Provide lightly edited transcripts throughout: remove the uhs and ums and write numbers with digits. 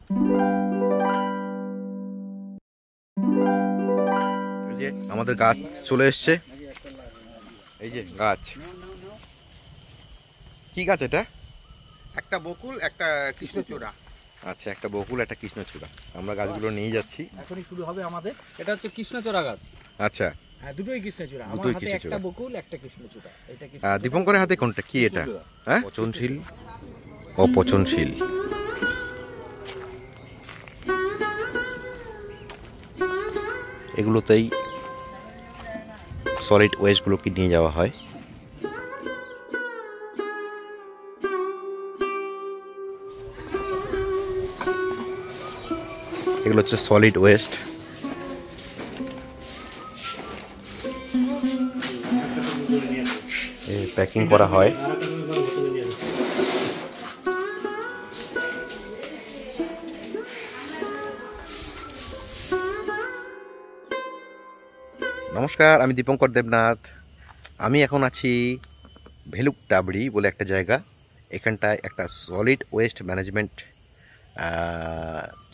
এই যে আমাদের গাছ চলে এসছে, এই যে গাছ। কি গাছ এটা? একটা বকুল, একটা কৃষ্ণচূড়া। আচ্ছা, একটা বকুল, একটা কৃষ্ণচূড়া। আমরা গাছগুলো নিয়ে যাচ্ছি। এখনই শুরু হবে আমাদের। এটা হচ্ছে কৃষ্ণচূড়া গাছ। আচ্ছা, হ্যাঁ, দুটোই কৃষ্ণচূড়া। আমার দুটোই হাতে কৃষ্ণচূড়া। একটা বকুল, একটা কৃষ্ণচূড়া। এটা কৃষ্ণচূড়া। দীপঙ্করের হাতে কোনটা? কি এটা? হ্যাঁ, পচনশীল, অপচনশীল। এগুলোতেই সলিড ওয়েস্টগুলোকে নিয়ে যাওয়া হয়। এগুলো হচ্ছে সলিড ওয়েস্ট। প্যাকিং করা হয়। নমস্কার, আমি দীপঙ্কর দেবনাথ। আমি এখন আছি ভেলুকটাবড়ি বলে একটা জায়গা। এখানটায় একটা সলিড ওয়েস্ট ম্যানেজমেন্ট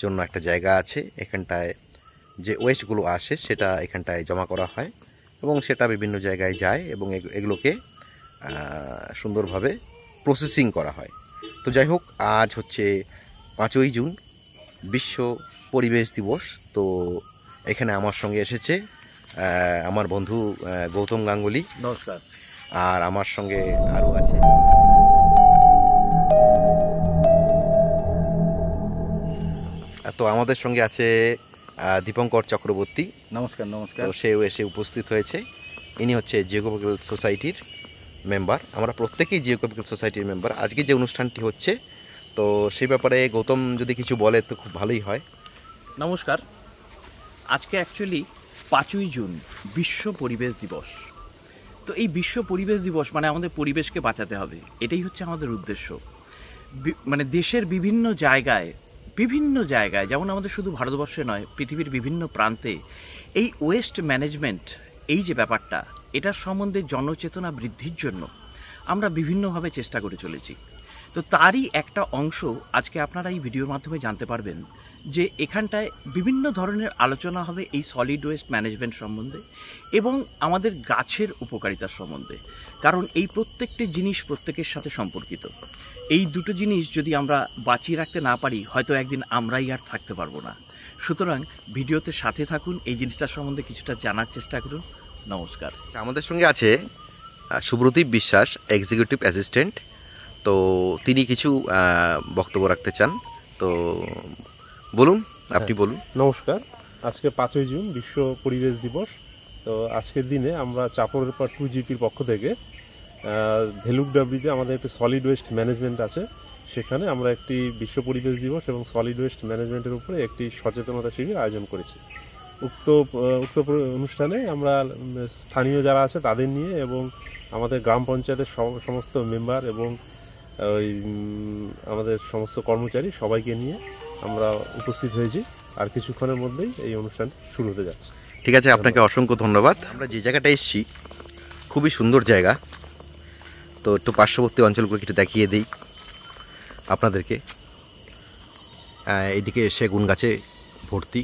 জন্য একটা জায়গা আছে। এখানটায় যে ওয়েস্টগুলো আসে সেটা এখানটায় জমা করা হয় এবং সেটা বিভিন্ন জায়গায় যায় এবং এগুলোকে সুন্দরভাবে প্রসেসিং করা হয়। তো যাই হোক, আজ হচ্ছে 5ই জুন, বিশ্ব পরিবেশ দিবস। তো এখানে আমার সঙ্গে এসেছে আমার বন্ধু গৌতম গাঙ্গুলি। নমস্কার। আর আমার সঙ্গে আরও আছে তো আমাদের সঙ্গে আছে দীপঙ্কর চক্রবর্তী। নমস্কার। নমস্কার। তো সেও এসে উপস্থিত হয়েছে। ইনি হচ্ছে জিওগ্রাফিক্যাল সোসাইটির মেম্বার। আমরা প্রত্যেকেই জিওগ্রাফিক্যাল সোসাইটির মেম্বার। আজকে যে অনুষ্ঠানটি হচ্ছে, তো সেই ব্যাপারে গৌতম যদি কিছু বলে তো খুব ভালোই হয়। নমস্কার। আজকে অ্যাকচুয়ালি 5ই জুন বিশ্ব পরিবেশ দিবস। তো এই বিশ্ব পরিবেশ দিবস মানে আমাদের পরিবেশকে বাঁচাতে হবে, এটাই হচ্ছে আমাদের উদ্দেশ্য। মানে দেশের বিভিন্ন জায়গায় যেমন আমাদের শুধু ভারতবর্ষে নয়, পৃথিবীর বিভিন্ন প্রান্তে এই ওয়েস্ট ম্যানেজমেন্ট, এই যে ব্যাপারটা, এটার সম্বন্ধে জনচেতনা বৃদ্ধির জন্য আমরা বিভিন্নভাবে চেষ্টা করে চলেছি। তো তারই একটা অংশ আজকে আপনারা এই ভিডিওর মাধ্যমে জানতে পারবেন যে এখানটায় বিভিন্ন ধরনের আলোচনা হবে এই সলিড ওয়েস্ট ম্যানেজমেন্ট সম্বন্ধে এবং আমাদের গাছের উপকারিতার সম্বন্ধে। কারণ এই প্রত্যেকটি জিনিস প্রত্যেকের সাথে সম্পর্কিত। এই দুটো জিনিস যদি আমরা বাঁচিয়ে রাখতে না পারি, হয়তো একদিন আমরাই আর থাকতে পারবো না। সুতরাং ভিডিওতে সাথে থাকুন, এই জিনিসটার সম্বন্ধে কিছুটা জানার চেষ্টা করুন। নমস্কার। আমাদের সঙ্গে আছে সুব্রদীপ বিশ্বাস, এক্সিকিউটিভ অ্যাসিস্ট্যান্ট। তো তিনি কিছু বক্তব্য রাখতে চান। তো বলুন, আপনি বলুন। নমস্কার। আজকে 5ই জুন বিশ্ব পরিবেশ দিবস। তো আজকের দিনে আমরা চাপড়পাড় 2GPর পক্ষ থেকে ভেলুকডাবড়িতে আমাদের একটি সলিড ওয়েস্ট ম্যানেজমেন্ট আছে, সেখানে আমরা একটি বিশ্ব পরিবেশ দিবস এবং সলিড ওয়েস্ট ম্যানেজমেন্টের উপরে একটি সচেতনতা শিবির আয়োজন করেছি। উক্ত অনুষ্ঠানে আমরা স্থানীয় যারা আছে তাদের নিয়ে এবং আমাদের গ্রাম পঞ্চায়েতের সমস্ত মেম্বার এবং ওই আমাদের সমস্ত কর্মচারী সবাইকে নিয়ে আমরা উপস্থিত হয়েছি। আর কিছুক্ষণের মধ্যেই এই অনুষ্ঠান শুরু হতে যাচ্ছে। ঠিক আছে, আপনাকে অসংখ্য ধন্যবাদ। আমরা যে জায়গাটা এসেছি খুবই সুন্দর জায়গা। তো একটু পার্শ্ববর্তী অঞ্চলগুলো একটু দেখিয়ে দিই আপনাদেরকে। এইদিকে সেগুন গাছে ভর্তি।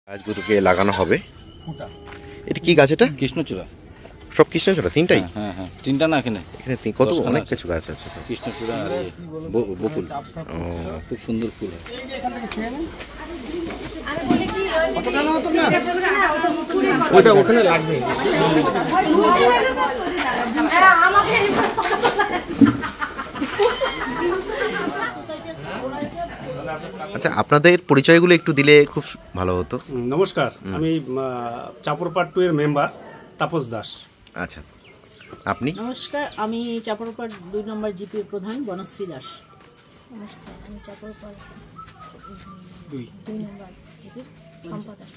গাছগুলোকে লাগানো হবে। এটা কি গাছ? এটা কৃষ্ণচূড়া। সব কৃষ্ণচূড়া? তিনটাই? হ্যাঁ হ্যাঁ, তিনটা না, এখানে কত অনেক কিছু গাছ আছে। কৃষ্ণচূড়া আর বকুল। খুব সুন্দর ফুল হয়। ওটা ওখানে লাগবে। আচ্ছা, আপনাদের পরিচয়গুলো একটু দিলে খুব ভালো হতো। নমস্কার, আমি চাপড়পাড় 2 এর মেম্বার তাপস দাস। আচ্ছা, আপনি? নমস্কার, আমি চাপড়পাড় 2 নম্বর জিপির প্রধান বনশ্রী দাস। নমস্কার, আমি চাপড়পাড় 2 নম্বর জিপির সম্পাদক।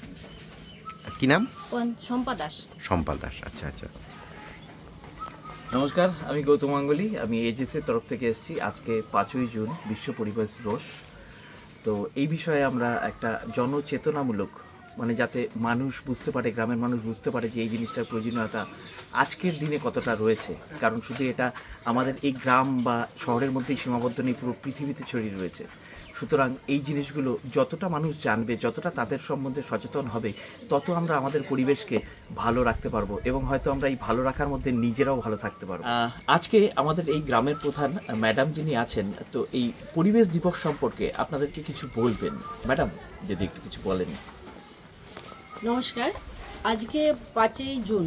কি নাম? শম্পা দাস। সম্পাল দাস, আচ্ছা আচ্ছা। নমস্কার, আমি গৌতম গাঙ্গুলি, আমি এজেসির তরফ থেকে এসেছি। আজকে 5ই জুন বিশ্ব পরিবেশ দিবস। তো এই বিষয়ে আমরা একটা জনচেতনামূলক, মানে যাতে মানুষ বুঝতে পারে, গ্রামের মানুষ বুঝতে পারে যে এই জিনিসটার প্রয়োজনীয়তা আজকের দিনে কতটা রয়েছে। কারণ শুধু এটা আমাদের এই গ্রাম বা শহরের মধ্যেই সীমাবদ্ধ নেই, পুরো পৃথিবীতে ছড়িয়ে রয়েছে। সুতরাং এই জিনিসগুলো যতটা মানুষ জানবে, যতটা তাদের সম্বন্ধে সচেতন হবে, তত আমরা আমাদের পরিবেশকে ভালো রাখতে পারবো এবং হয়তো আমরা এই ভালো রাখার মধ্যে নিজেরাও ভালো থাকতে পারবো। আজকে আমাদের এই গ্রামের প্রধান ম্যাডাম যিনি আছেন, তো এই পরিবেশ দিবস সম্পর্কে আপনাদেরকে কিছু বলবেন। ম্যাডাম যদি একটু কিছু বলেন। নমস্কার, আজকে 5ই জুন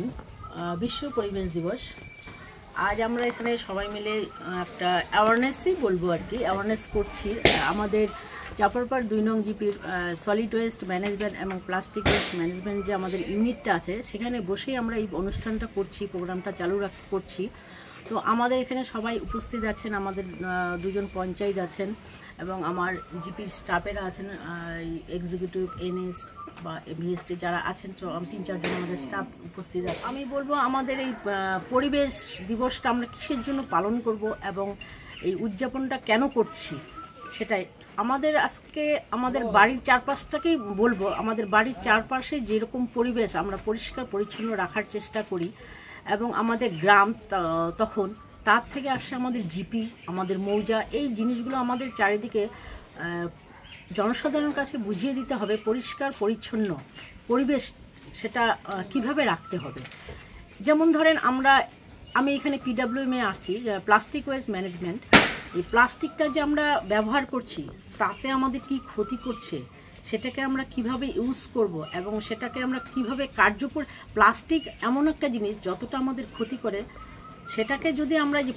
বিশ্ব পরিবেশ দিবস। আজ আমরা এখানে সবাই মিলে একটা অ্যাওয়ারনেসই বলবো আর কি, অ্যাওয়ারনেস করছি। আমাদের চাপড়পাড় 2 নং জিপির সলিড ওয়েস্ট ম্যানেজমেন্ট এবং প্লাস্টিক ওয়েস্ট ম্যানেজমেন্ট যে আমাদের ইউনিটটা আছে, সেখানে বসেই আমরা এই অনুষ্ঠানটা করছি, প্রোগ্রামটা চালু করছি। তো আমাদের এখানে সবাই উপস্থিত আছেন, আমাদের 2 জন পঞ্চায়েত আছেন এবং আমার জিপির স্টাফেরা আছেন, এক্সিকিউটিভ এনএস বা বিএসটি যারা আছেন, 3-4 জন আমাদের স্টাফ উপস্থিত আছে। আমি বলবো আমাদের এই পরিবেশ দিবসটা আমরা কিসের জন্য পালন করব এবং এই উদযাপনটা কেন করছি সেটাই। আমাদের আজকে আমাদের বাড়ির চারপাশটাকেই বলবো, আমাদের বাড়ির চারপাশে যেরকম পরিবেশ আমরা পরিষ্কার পরিচ্ছন্ন রাখার চেষ্টা করি এবং আমাদের গ্রাম তখন তার থেকে আসে আমাদের জিপি, আমাদের মৌজা, এই জিনিসগুলো আমাদের চারিদিকে জনসাধারণের কাছে বুঝিয়ে দিতে হবে পরিষ্কার পরিচ্ছন্ন পরিবেশ সেটা কিভাবে রাখতে হবে। যেমন ধরেন আমি এখানে পিডাব্লিউএমে আসছি, প্লাস্টিক ওয়েস্ট ম্যানেজমেন্ট। এই প্লাস্টিকটা যে আমরা ব্যবহার করছি তাতে আমাদের কি ক্ষতি করছে, সেটাকে আমরা কিভাবে ইউজ করব এবং সেটাকে আমরা কিভাবে কার্যকর। প্লাস্টিক এমন একটা জিনিস যতটা আমাদের ক্ষতি করে, সেটাকে যদি আমরা যে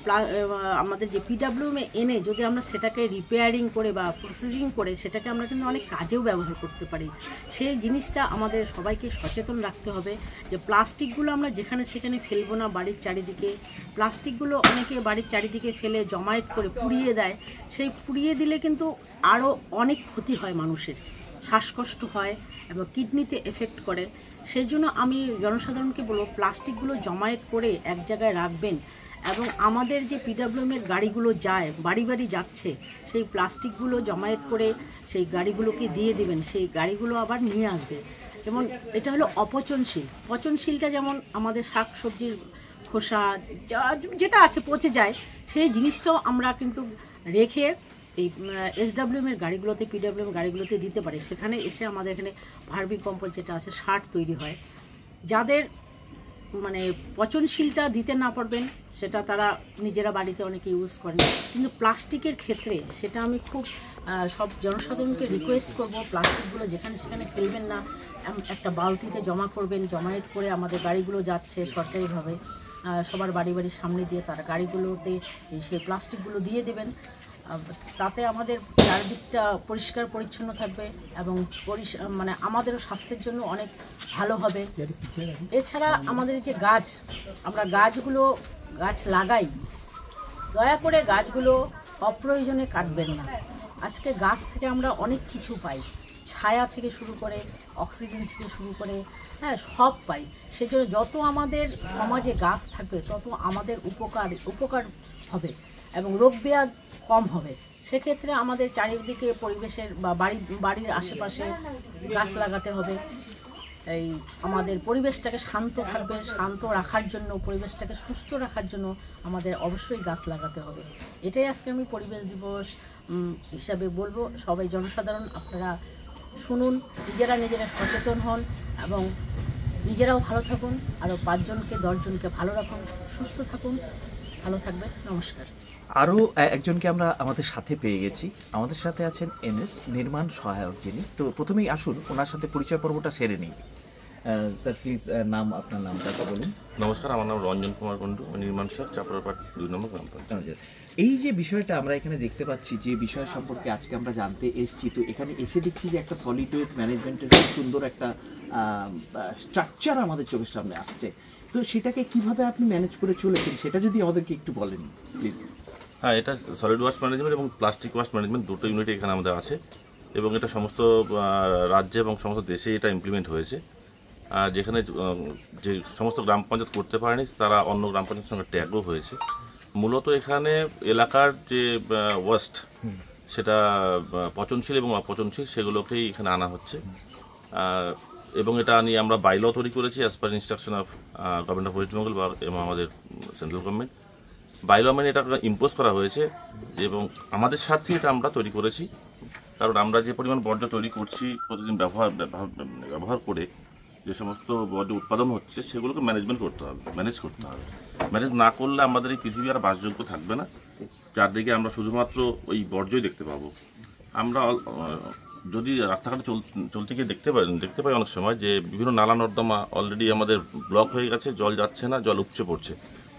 আমাদের যে পিডাব্লিউএমে এনে যদি আমরা সেটাকে রিপেয়ারিং করে বা প্রসেসিং করে সেটাকে আমরা কিন্তু অনেক কাজেও ব্যবহার করতে পারি। সেই জিনিসটা আমাদের সবাইকে সচেতন রাখতে হবে যে প্লাস্টিকগুলো আমরা যেখানে সেখানে ফেলবো না বাড়ির চারিদিকে। প্লাস্টিকগুলো অনেকে বাড়ির চারিদিকে ফেলে জমায়েত করে পুড়িয়ে দেয়, সেই পুড়িয়ে দিলে কিন্তু আরও অনেক ক্ষতি হয় মানুষের, শ্বাসকষ্ট হয় এবং কিডনিতে এফেক্ট করে। সেই জন্য আমি জনসাধারণকে বলবো প্লাস্টিকগুলো জমায়েত করে এক জায়গায় রাখবেন এবং আমাদের যে পিডাব্লিউএমের গাড়িগুলো যায়, বাড়ি বাড়ি যাচ্ছে, সেই প্লাস্টিকগুলো জমায়েত করে সেই গাড়িগুলোকে দিয়ে দিবেন, সেই গাড়িগুলো আবার নিয়ে আসবে। যেমন এটা হলো অপচনশীল, পচনশীলটা যেমন আমাদের শাক সবজির খোসা যেটা আছে পচে যায়, সেই জিনিসটাও আমরা কিন্তু রেখে এই এসডাব্লিউএমের গাড়িগুলোতে, পিডাব্লিউএম গাড়িগুলোতে দিতে পারে। সেখানে এসে আমাদের এখানে ভার্মি কম্পোস্ট যেটা আছে সার তৈরি হয়। যাদের মানে পচনশীলটা দিতে না পারবেন সেটা তারা নিজেরা বাড়িতে অনেকে ইউজ করেন, কিন্তু প্লাস্টিকের ক্ষেত্রে সেটা আমি খুব সব জনসাধারণকে রিকোয়েস্ট করব, প্লাস্টিকগুলো যেখানে সেখানে ফেলবেন না, একটা বালতিতে জমা করবেন, জমায়েত করে আমাদের গাড়িগুলো যাচ্ছে সরকারিভাবে সবার বাড়ি বাড়ির সামনে দিয়ে তারা গাড়িগুলোতে সেই প্লাস্টিকগুলো দিয়ে দেবেন। তাতে আমাদের চারদিকটা পরিষ্কার পরিচ্ছন্ন থাকবে এবং মানে আমাদেরও স্বাস্থ্যের জন্য অনেক ভালো হবে। এছাড়া আমাদের যে গাছ, আমরা গাছ লাগাই, দয়া করে গাছগুলো অপ্রয়োজনে কাটবেন না। আজকে গাছ থেকে আমরা অনেক কিছু পাই, ছায়া থেকে শুরু করে অক্সিজেন থেকে শুরু করে, হ্যাঁ, সব পাই। সেজন্য যত আমাদের সমাজে গাছ থাকবে তত আমাদের উপকার হবে এবং রোগ ব্যাধ কম হবে। সেক্ষেত্রে আমাদের চারিদিকে পরিবেশের বা বাড়ির আশেপাশে গাছ লাগাতে হবে। এই আমাদের পরিবেশটাকে শান্ত রাখার জন্য, পরিবেশটাকে সুস্থ রাখার জন্য আমাদের অবশ্যই গাছ লাগাতে হবে। এটাই আজকে আমি পরিবেশ দিবস হিসাবে বলবো। সবাই জনসাধারণ আপনারা শুনুন, নিজেরা সচেতন হন এবং নিজেরাও ভালো থাকুন, আরও 5 জনকে 10 জনকে ভালো রাখুন, সুস্থ থাকুন, ভালো থাকবেন। নমস্কার। আরও একজনকে আমরা আমাদের সাথে পেয়ে গেছি। আমাদের সাথে আছেন এনএস নির্মাণ সহায়ক যিনি। তো প্রথমেই আসুন ওনার সাথে পরিচয় পর্বটা সেরে নিই। স্যার প্লিজ আপনার নামটা বলুন। নমস্কার, আমার নাম রঞ্জন কুমার কুণ্ডু, নির্মাণ সহায়ক, চাপড়াপাড় 2 নম্বর গ্রাম পঞ্চায়েত। এই যে বিষয়টা আমরা এখানে দেখতে পাচ্ছি, যে বিষয় সম্পর্কে আজকে আমরা জানতে এসেছি, তো এখানে এসে দেখছি যে একটা সলিড ওয়েস্ট ম্যানেজমেন্টের খুব সুন্দর একটা স্ট্রাকচার আমাদের চোখের সামনে আসছে। তো সেটাকে কিভাবে আপনি ম্যানেজ করে চলেছেন সেটা যদি আমাদেরকে একটু বলেন প্লিজ। হ্যাঁ, এটা সলিড ওয়েস্ট ম্যানেজমেন্ট এবং প্লাস্টিক ওয়েস্ট ম্যানেজমেন্ট দুটো ইউনিট এখানে আমাদের আছে এবং এটা সমস্ত রাজ্যে এবং সমস্ত দেশে এটা ইমপ্লিমেন্ট হয়েছে। যেখানে যে সমস্ত গ্রাম পঞ্চায়েত করতে পারেনি তারা অন্য গ্রাম পঞ্চায়েতের সঙ্গে ট্যাগও হয়েছে। মূলত এখানে এলাকার যে ওয়েস্ট সেটা পচনশীল এবং অপচনশীল সেগুলোকেই এখানে আনা হচ্ছে, এবং এটা নিয়ে আমরা বাইল তৈরি করেছি as per instruction of government of West Bengal এবং আমাদের সেন্ট্রাল গভর্নমেন্ট। বাইল মানে এটা ইম্পোজ করা হয়েছে এবং আমাদের স্বার্থে এটা আমরা তৈরি করেছি, কারণ আমরা যে পরিমাণ বর্জ্য তৈরি করছি প্রতিদিন ব্যবহার করে যে সমস্ত বর্জ্য উৎপাদন হচ্ছে সেগুলোকে ম্যানেজ করতে হবে। ম্যানেজ না করলে আমাদের এই পৃথিবী আর বাসযোগ্য থাকবে না। চারদিকে আমরা শুধুমাত্র ওই বর্জ্যই দেখতে পাবো। আমরা যদি রাস্তাঘাটে চলতে গিয়ে দেখতে পাই অনেক সময় যে বিভিন্ন নালা নর্দমা অলরেডি আমাদের ব্লক হয়ে গেছে, জল যাচ্ছে না, জল উপচে পড়ছে।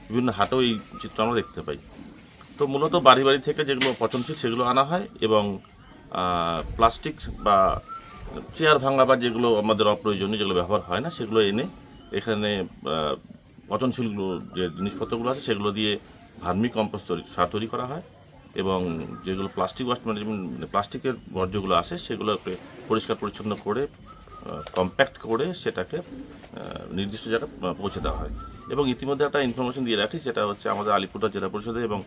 বিভিন্ন হাটেও এই চিত্র আমরা দেখতে পাই। তো মূলত বাড়ি থেকে যেগুলো পচনশীল সেগুলো আনা হয় এবং প্লাস্টিক বা চেয়ার ভাঙা বা যেগুলো আমাদের অপ্রয়োজনীয় যেগুলো ব্যবহার হয় না সেগুলো এনে এখানে পচনশীলগুলো যে জিনিসপত্রগুলো আছে সেগুলো দিয়ে ভার্মি কম্পোস্ট সার তৈরি করা হয় এবং যেগুলো প্লাস্টিক ওয়েস্ট ম্যানেজমেন্ট প্লাস্টিকের বর্জ্যগুলো আসে সেগুলোকে পরিষ্কার পরিচ্ছন্ন করে কম্প্যাক্ট করে সেটাকে নির্দিষ্ট জায়গায় পৌঁছে দেওয়া হয়। এবং ইতিমধ্যে একটা ইনফরমেশন দিয়ে রাখি, সেটা হচ্ছে আমাদের আলিপুরদুয়ার জেলা পরিষদে এবং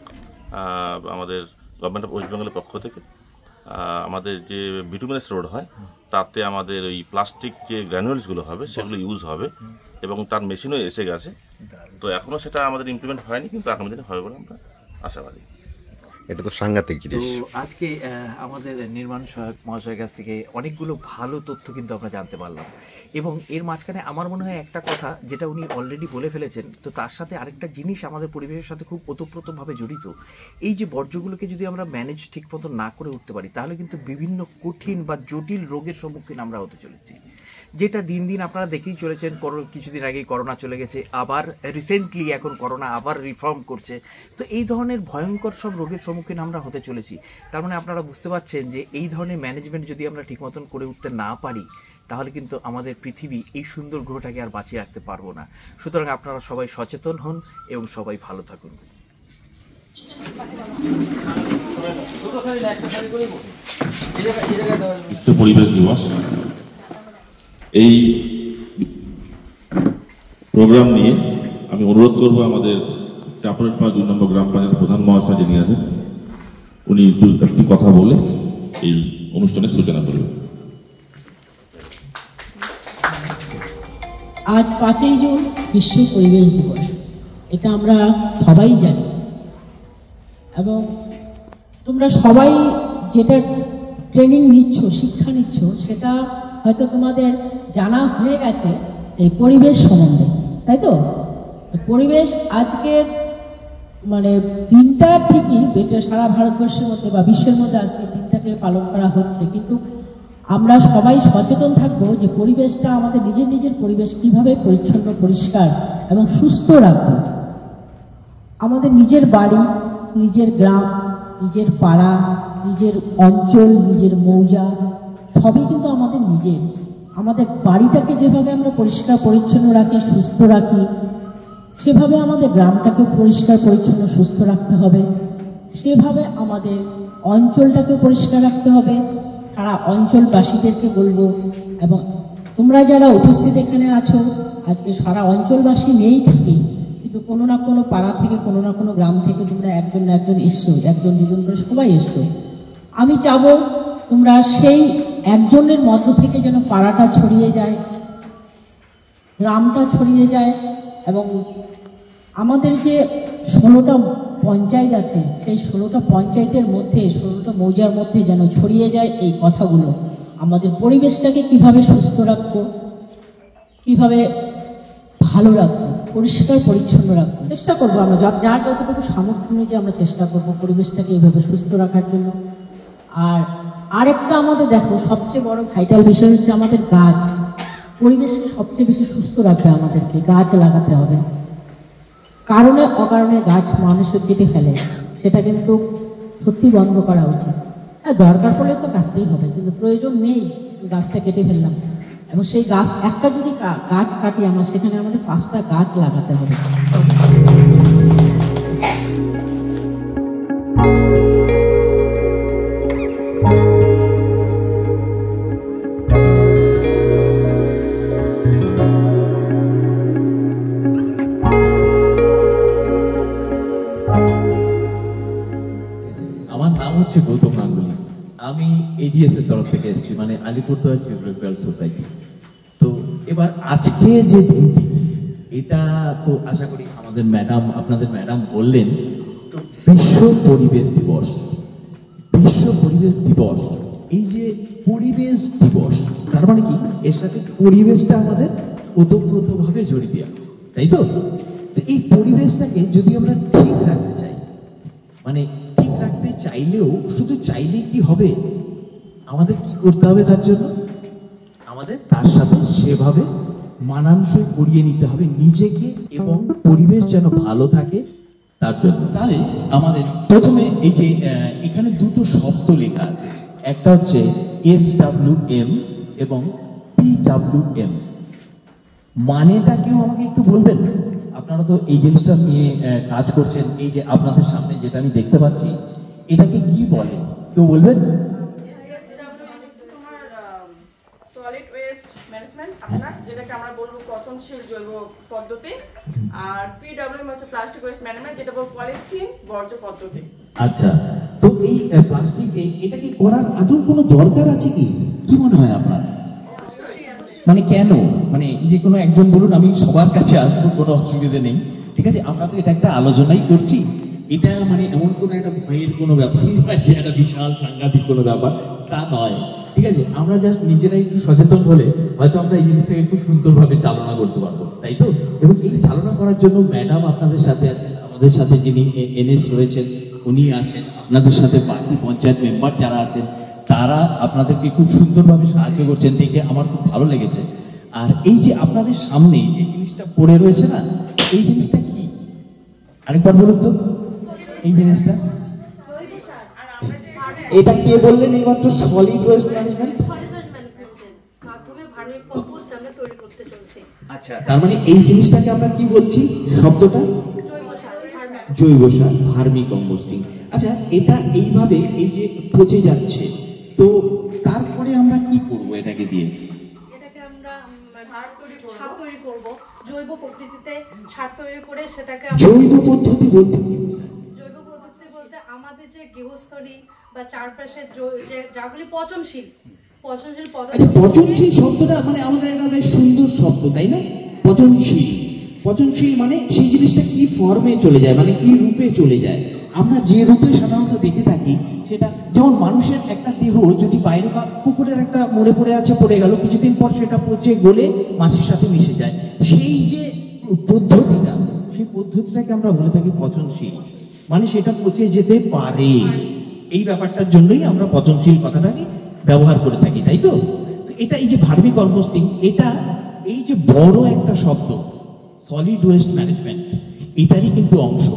আমাদের গভর্নমেন্ট অফ ওয়েস্ট বেঙ্গলের পক্ষ থেকে আমাদের যে বিটুমিনাস রোড হয় তাতে আমাদের ওই প্লাস্টিক যে গ্র্যানুয়েলসগুলো হবে সেগুলো ইউজ হবে এবং তার মেশিনও এসে গেছে। তো এখনও সেটা আমাদের ইমপ্লিমেন্ট হয়নি, কিন্তু আগামী দিনে হবে বলে আমরা আশাবাদী। এটা তো সাংঘাতিক জিনিস। তো আজকে আমাদের নির্মাণ সহায়ক মহাশয়ের কাছ থেকে অনেকগুলো ভালো তথ্য কিন্তু আমরা জানতে পারলাম, এবং এর মাঝখানে আমার মনে হয় একটা কথা যেটা উনি অলরেডি বলে ফেলেছেন, তো তার সাথে আরেকটা জিনিস আমাদের পরিবেশের সাথে খুব ওতপ্রোতভাবে জড়িত। এই যে বর্জ্যগুলোকে যদি আমরা ম্যানেজ ঠিক মতো না করে উঠতে পারি তাহলে কিন্তু বিভিন্ন কঠিন বা জটিল রোগের সম্মুখীন আমরা হতে চলেছি, যেটা দিন দিন আপনারা দেখেই চলেছেন। কিছুদিন আগেই করোনা চলে গেছে, আবার রিসেন্টলি এখন করোনা আবার রিফর্ম করছে। তো এই ধরনের ভয়ঙ্কর সব রোগের সম্মুখীন আমরা হতে চলেছি। তার মানে আপনারা বুঝতে পারছেন যে এই ধরনের ম্যানেজমেন্ট যদি আমরা ঠিক মতন করে উঠতে না পারি তাহলে কিন্তু আমাদের পৃথিবী এই সুন্দর গ্রহটাকে আর বাঁচিয়ে রাখতে পারবো না। সুতরাং আপনারা সবাই সচেতন হন এবং সবাই ভালো থাকুন। বিশ্ব পরিবেশ দিবস এই প্রোগ্রাম নিয়ে আমি অনুরোধ করব আমাদের চাপড়ের 2 নম্বর গ্রাম পঞ্চায়েত প্রধান মহাশয় যিনি আছেন উনি একটি কথা বলে এই অনুষ্ঠানের সূচনা করবেন। আজ 5ই জুন বিশ্ব পরিবেশ দিবস, এটা আমরা সবাই জানি, এবং তোমরা সবাই যেটা ট্রেনিং নিচ্ছ, শিক্ষা নিচ্ছ, সেটা হয়তো তোমাদের জানা হয়ে গেছে এই পরিবেশ সম্বন্ধে, তাই তো? পরিবেশ আজকের মানে দিনটা ঠিকই এটা সারা ভারতবর্ষের মধ্যে বা বিশ্বের মধ্যে আজকে দিনটাকে পালন করা হচ্ছে, কিন্তু আমরা সবাই সচেতন থাকবো যে পরিবেশটা আমাদের নিজের পরিবেশ কিভাবে পরিচ্ছন্ন, পরিষ্কার এবং সুস্থ রাখবো। আমাদের নিজের বাড়ি, নিজের গ্রাম, নিজের পাড়া, নিজের অঞ্চল, নিজের মৌজা সবই কিন্তু আমাদের নিজের। আমাদের বাড়িটাকে যেভাবে আমরা পরিষ্কার পরিচ্ছন্ন রাখি, সুস্থ রাখি, সেভাবে আমাদের গ্রামটাকে পরিষ্কার পরিচ্ছন্ন সুস্থ রাখতে হবে, সেভাবে আমাদের অঞ্চলটাকে পরিষ্কার রাখতে হবে। সারা অঞ্চলবাসীদেরকে বলবো, এবং তোমরা যারা উপস্থিত এখানে আছো আজকে সারা অঞ্চলবাসী নেই ঠিকই, কিন্তু কোনো না কোনো পাড়া থেকে, কোনো না কোনো গ্রাম থেকে তোমরা একজন না একজন এসছো, একজন দুজন করে সবাই এসছো। আমি চাবো তোমরা সেই একজনের মধ্য থেকে যেন পাড়াটা ছড়িয়ে যায়, গ্রামটা ছড়িয়ে যায়, এবং আমাদের যে 16টা পঞ্চায়েত আছে সেই 16টা পঞ্চায়েতের মধ্যে, 16টা মৌজার মধ্যে যেন ছড়িয়ে যায় এই কথাগুলো। আমাদের পরিবেশটাকে কিভাবে সুস্থ রাখবো, কিভাবে ভালো রাখবো, পরিষ্কার পরিচ্ছন্ন রাখবো, চেষ্টা করবো আমরা যার যতটুকু সামর্থ্য অনুযায়ী আমরা চেষ্টা করবো পরিবেশটাকে এইভাবে সুস্থ রাখার জন্য। আর আরেকটা আমাদের দেখো সবচেয়ে বড় ভাইটাল বিষয় হচ্ছে আমাদের গাছ। পরিবেশকে সবচেয়ে বেশি সুস্থ রাখবে আমাদেরকে গাছ লাগাতে হবে। কারণে অকারণে গাছ মানুষ কেটে ফেলে, সেটা কিন্তু সত্যি বন্ধ করা উচিত। হ্যাঁ, দরকার পড়লে তো কাটতেই হবে, কিন্তু প্রয়োজন নেই গাছটা কেটে ফেললাম, এবং সেই গাছ একটা যদি গাছ কাটি আমরা, সেখানে আমাদের 5টা গাছ লাগাতে হবে। হচ্ছে গৌতম গাঙ্গুলি। আমি এজিএস এর তরফ থেকে এসেছি, মানে আলিপুরদুয়ার জিওগ্রাফিক্যাল সোসাইটি। তো এবার আজকে যে দিনটি, এটা তো আশা করি আমাদের ম্যাডাম, আপনাদের ম্যাডাম বললেন, তো বিশ্ব পরিবেশ দিবস। বিশ্ব পরিবেশ দিবস, এই যে পরিবেশ দিবস, তার মানে কি এর সাথে পরিবেশটা আমাদের ওতপ্রোতভাবে জড়িত আছে, তাই তো? তো এই পরিবেশটাকে যদি আমরা ঠিক রাখতে চাই, মানে ঠিক রাখতে চাইলেও শুধু চাইলেই কি হবে, আমাদের কি করতে হবে তার জন্য? আমাদের তার সাথে সেভাবে মানানসই করিয়ে নিতে হবে নিজেকে, এবং পরিবেশ যেন ভালো থাকে তার জন্য। তাহলে আমাদের প্রথমে এই যে এখানে দুটো শব্দ লেখা আছে, একটা হচ্ছে SWM এবং PWM, মানেটা কেউ আমাকে একটু বলবেন? আপনারা তো এই জিনিসটা নিয়ে কাজ করছেন, এই যে আপনাদের সামনে যেটা আমি দেখতে পাচ্ছি, এটাকে কি বলে কেউ বলবেন? সলিড ওয়েস্ট ম্যানেজমেন্ট আপনার, যেটাকে আমরা বলবো পচনশীল জৈব পদ্ধতি, আর পিডব্লিউএম হচ্ছে প্লাস্টিক ওয়েস্ট ম্যানেজমেন্ট, যেটা বলবো পলিথিন বর্জ্য পদ্ধতি। আচ্ছা, তো এই প্লাস্টিক এটা কি করার আদৌ কোনো দরকার আছে কি, কি মনে হয় আপনার? মানে কেন, মানে যে কোনো একজন বলুন, আমি সবার কাছে আসবো, কোনো অসুবিধা নেই, ঠিক আছে? আমরা তো এটা একটা আলোচনাই করছি, এটা মানে এমন কোনো একটা ভয়ের কোনো ব্যাপার নয় যে একটা বিশাল সাংঘাতিক কোনো ব্যাপার, তা নয়, ঠিক আছে? আমরা জাস্ট নিজেরাই একটু সচেতন হলে হয়তো আমরা এই জিনিসটাকে একটু সুন্দরভাবে চালনা করতে পারবো, তাই তো? এবং এই চালনা করার জন্য ম্যাডাম আপনাদের সাথে আছেন, আমাদের সাথে যিনি এনএস রয়েছেন উনি আছেন, আপনাদের সাথে বাকি পঞ্চায়েত মেম্বার যারা আছেন তারা আপনাদেরকে খুব সুন্দরভাবে সাহায্য করছেন, দেখে আমার খুব ভালো লেগেছে। আর এই যে আপনাদের সামনে এই জিনিসটা পড়ে রয়েছে না, এই জিনিসটা কি আরেকবার বলুন তো, এই জিনিসটা এটা কে বললেন এইমাত্র? Solid waste management. আচ্ছা, তার মানে এই জিনিসটাকে আমরা কি বলছি, শব্দটা জৈব সার, ভার্মি কম্পোস্টিং। আচ্ছা, এটা এইভাবে এই যে পচে যাচ্ছে, তো তারপরে আমরা কি করব এটাকে দিয়ে? এটাকে আমরা সার তৈরি করব, জৈব পদ্ধতিতে সার তৈরি করে সেটাকে জৈব পদ্ধতি বলতে কি? জৈব পদ্ধতি বলতে আমাদের যে গৃহস্থলী বা চারপাশে যে যাগুলি পচনশীল পদার্থ। আচ্ছা, পচনশীল শব্দটা মানে আমাদের একটা বেশ সুন্দর শব্দ, তাই না? পচনশীল, পচনশীল মানে সেই জিনিসটা কি ফর্মে চলে যায়, মানে কি রূপে চলে যায়। আমরা যে রূপে সাধারণত দেখে থাকি সেটা, যেমন মানুষের একটা দেহ যদি বাইরে বা পুকুরের একটা মরে পড়ে আছে, পড়ে গেল, কিছুদিন পর সেটা পচে গলে মাছের সাথে মিশে যায়, সেই যে পদ্ধতিটা, সেই পদ্ধতিটাকে আমরা বলে থাকি পচনশীল, মানে সেটা পচে যেতে পারে। এই ব্যাপারটার জন্যই আমরা পচনশীল কথাটাকে ব্যবহার করে থাকি, তাই তো? এটা এই যে ভার্মি কম্পোস্টিং, এটা এই যে বড় একটা শব্দ সলিড ওয়েস্ট ম্যানেজমেন্ট, এটারই কিন্তু অংশ,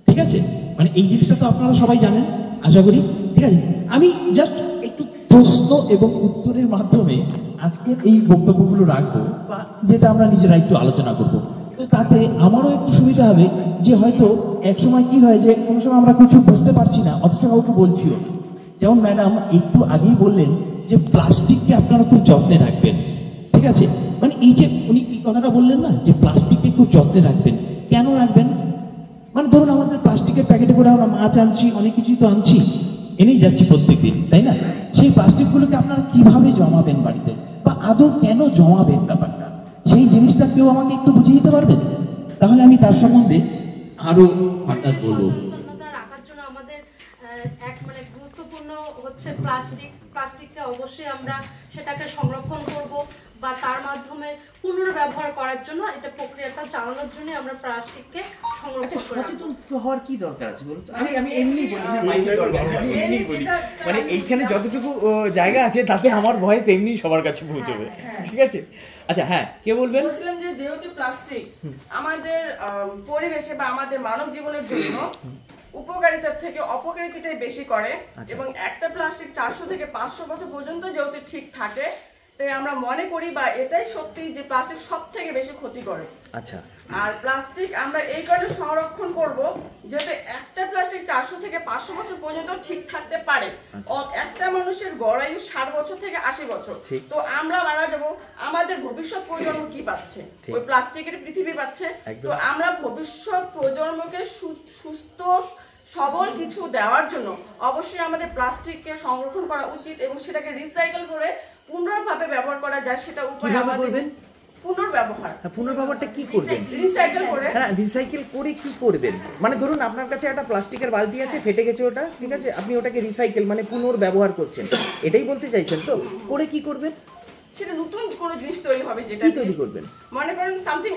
ঠিক আছে? মানে এই জিনিসটা তো আপনারা সবাই জানেন আশা করি, ঠিক আছে? আমি জাস্ট একটু প্রশ্ন এবং উত্তরের মাধ্যমে আজকের এই বক্তব্যগুলো রাখবো, বা যেটা আমরা নিজেরা একটু আলোচনা করবো, তো তাতে আমারও একটু সুবিধা হবে যে হয়তো এক সময় কি হয় যে কোনো সময় আমরা কিছু বুঝতে পারছি না, অথচ কাউকে বলছিও। যেমন ম্যাডাম একটু আগেই বললেন যে প্লাস্টিককে আপনারা খুব যত্নে রাখবেন, ঠিক আছে? মানে এই যে উনি এই কথাটা বললেন না যে প্লাস্টিককে খুব যত্নে রাখবেন, কেন রাখবেন? মানে ধরুন আমাদের প্লাস্টিকের প্যাকেটে করে আমরা মাছ আনছি, অনেক কিছুই তো আনছি, এনেই যাচ্ছি প্রত্যেকদিন, তাই না? সেই প্লাস্টিকগুলোকে আপনারা কিভাবে জমাবেন বাড়িতে, বা আদৌ কেন জমাবেন ব্যাপারটা, সেই জিনিসটা কেউ আমাকে একটু বুঝিয়ে দিতে পারবেন? তাহলে আমি তার সম্বন্ধে আরো হঠাৎ বলবো। রাখার জন্য আমাদের এক মানে গুরুত্বপূর্ণ হচ্ছে প্লাস্টিককে অবশ্যই আমরা সেটাকে সংরক্ষণ করব, বা তার মাধ্যমে পুনর্ব্যবহার করার জন্য এটা প্রক্রিয়াটা চালানোর জন্য আমরা প্লাস্টিককে সংরক্ষণ করব। সচেতন হওয়ার কি দরকার আছে বলুন তো? আমি এমনি বলি, এমনি বলি, মানে এইখানে যতটুকু জায়গা আছে তাতে আমার ভয়েস এমনি সবার কাছে পৌঁছবে, ঠিক আছে? আচ্ছা, হ্যাঁ, কে বলবেন? বলছিলাম যে যেহেতু প্লাস্টিক আমাদের পরিবেশে বা আমাদের মানব জীবনের জন্য উপকারিতার থেকে অপকারিতাটাই বেশি করে, এবং একটা প্লাস্টিক 400 থেকে 500 বছর পর্যন্ত যেহেতু ঠিক থাকে, তাই আমরা মনে করি বা এটাই সত্যি যে প্লাস্টিক সব থেকে বেশি ক্ষতি করে। আচ্ছা, আর প্লাস্টিক আমরা এই কারণে সংরক্ষণ করব যাতে একটা প্লাস্টিক 400 থেকে 500 বছর পর্যন্ত ঠিক থাকতে পারে। একটা মানুষের গড় আয়ু 60 বছর থেকে 80 বছর, তো আমরা মারা যাব, আমাদের ভবিষ্যৎ প্রজন্ম কি পাচ্ছে? ওই প্লাস্টিকের পৃথিবী পাচ্ছে। তো আমরা ভবিষ্যৎ প্রজন্মকে সুস্থ সবল কিছু দেওয়ার জন্য অবশ্যই আমাদের প্লাস্টিককে সংরক্ষণ করা উচিত এবং সেটাকে রিসাইকেল করে পুনরাভাবে ব্যবহার করা যায়, সেটা উপায় কিভাবে আমাদের করবেন? পুনর্ব্যবহার। পুনর্ব্যবহারটা কি করবেন? রিসাইকেল করে। হ্যাঁ, রিসাইকেল করে কি করবেন? মানে ধরুন আপনার কাছে একটা প্লাস্টিকের বালতি আছে, ফেটে গেছে ওটা, ঠিক আছে, আপনি ওটাকে রিসাইকেল মানে পুনর্ব্যবহার করছেন, এটাই বলতে চাইছেন তো? করে কি করবেন? সেটা নতুন কোনো জিনিস তৈরি হবে। যেটা কি তৈরি করবেন? মনে করেন সামথিং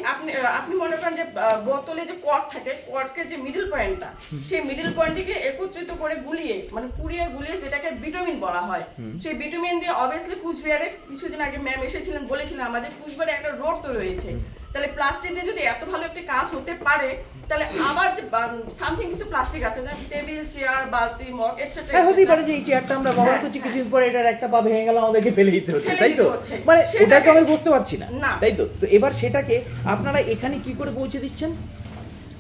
আপনি মনে করেন যে বোতলে যে কর্ক থাকে, কর্কের যে মিডল পয়েন্টটা, সেই মিডল পয়েন্টটিকে একত্রিত করে গুলিয়ে মানে পুড়িয়ে গুলিয়ে যেটাকে ভিটামিন বলা হয়, সেই ভিটামিন দিয়ে অবভিয়াসলি কুচবিহারে কিছুদিন আগে ম্যাম এসেছিলেন, বলেছিলেন আমাদের কুচবিহারে একটা রোড তৈরি হয়েছে। তাহলে প্লাস্টিক দিয়ে যদি এত ভালো একটা কাজ হতে পারে, তাহলে আবার যে সামথিং কিছু প্লাস্টিক আছে না, টেবিল, চেয়ার, বালতি, মগ এটসেট্রা, হ্যাঁ, হতেই পারে যে এই চেয়ারটা আমরা ব্যবহার করছি, কিছুদিন পরে এটার একটা পা ভেঙে গেল, আমাদেরকে ফেলে দিতে হচ্ছে, তাই তো? মানে ওটাকে আমি বুঝতে পারছি না, তাই তো? তো এবার সেটাকে আপনারা এখানে কি করে পৌঁছে দিচ্ছেন?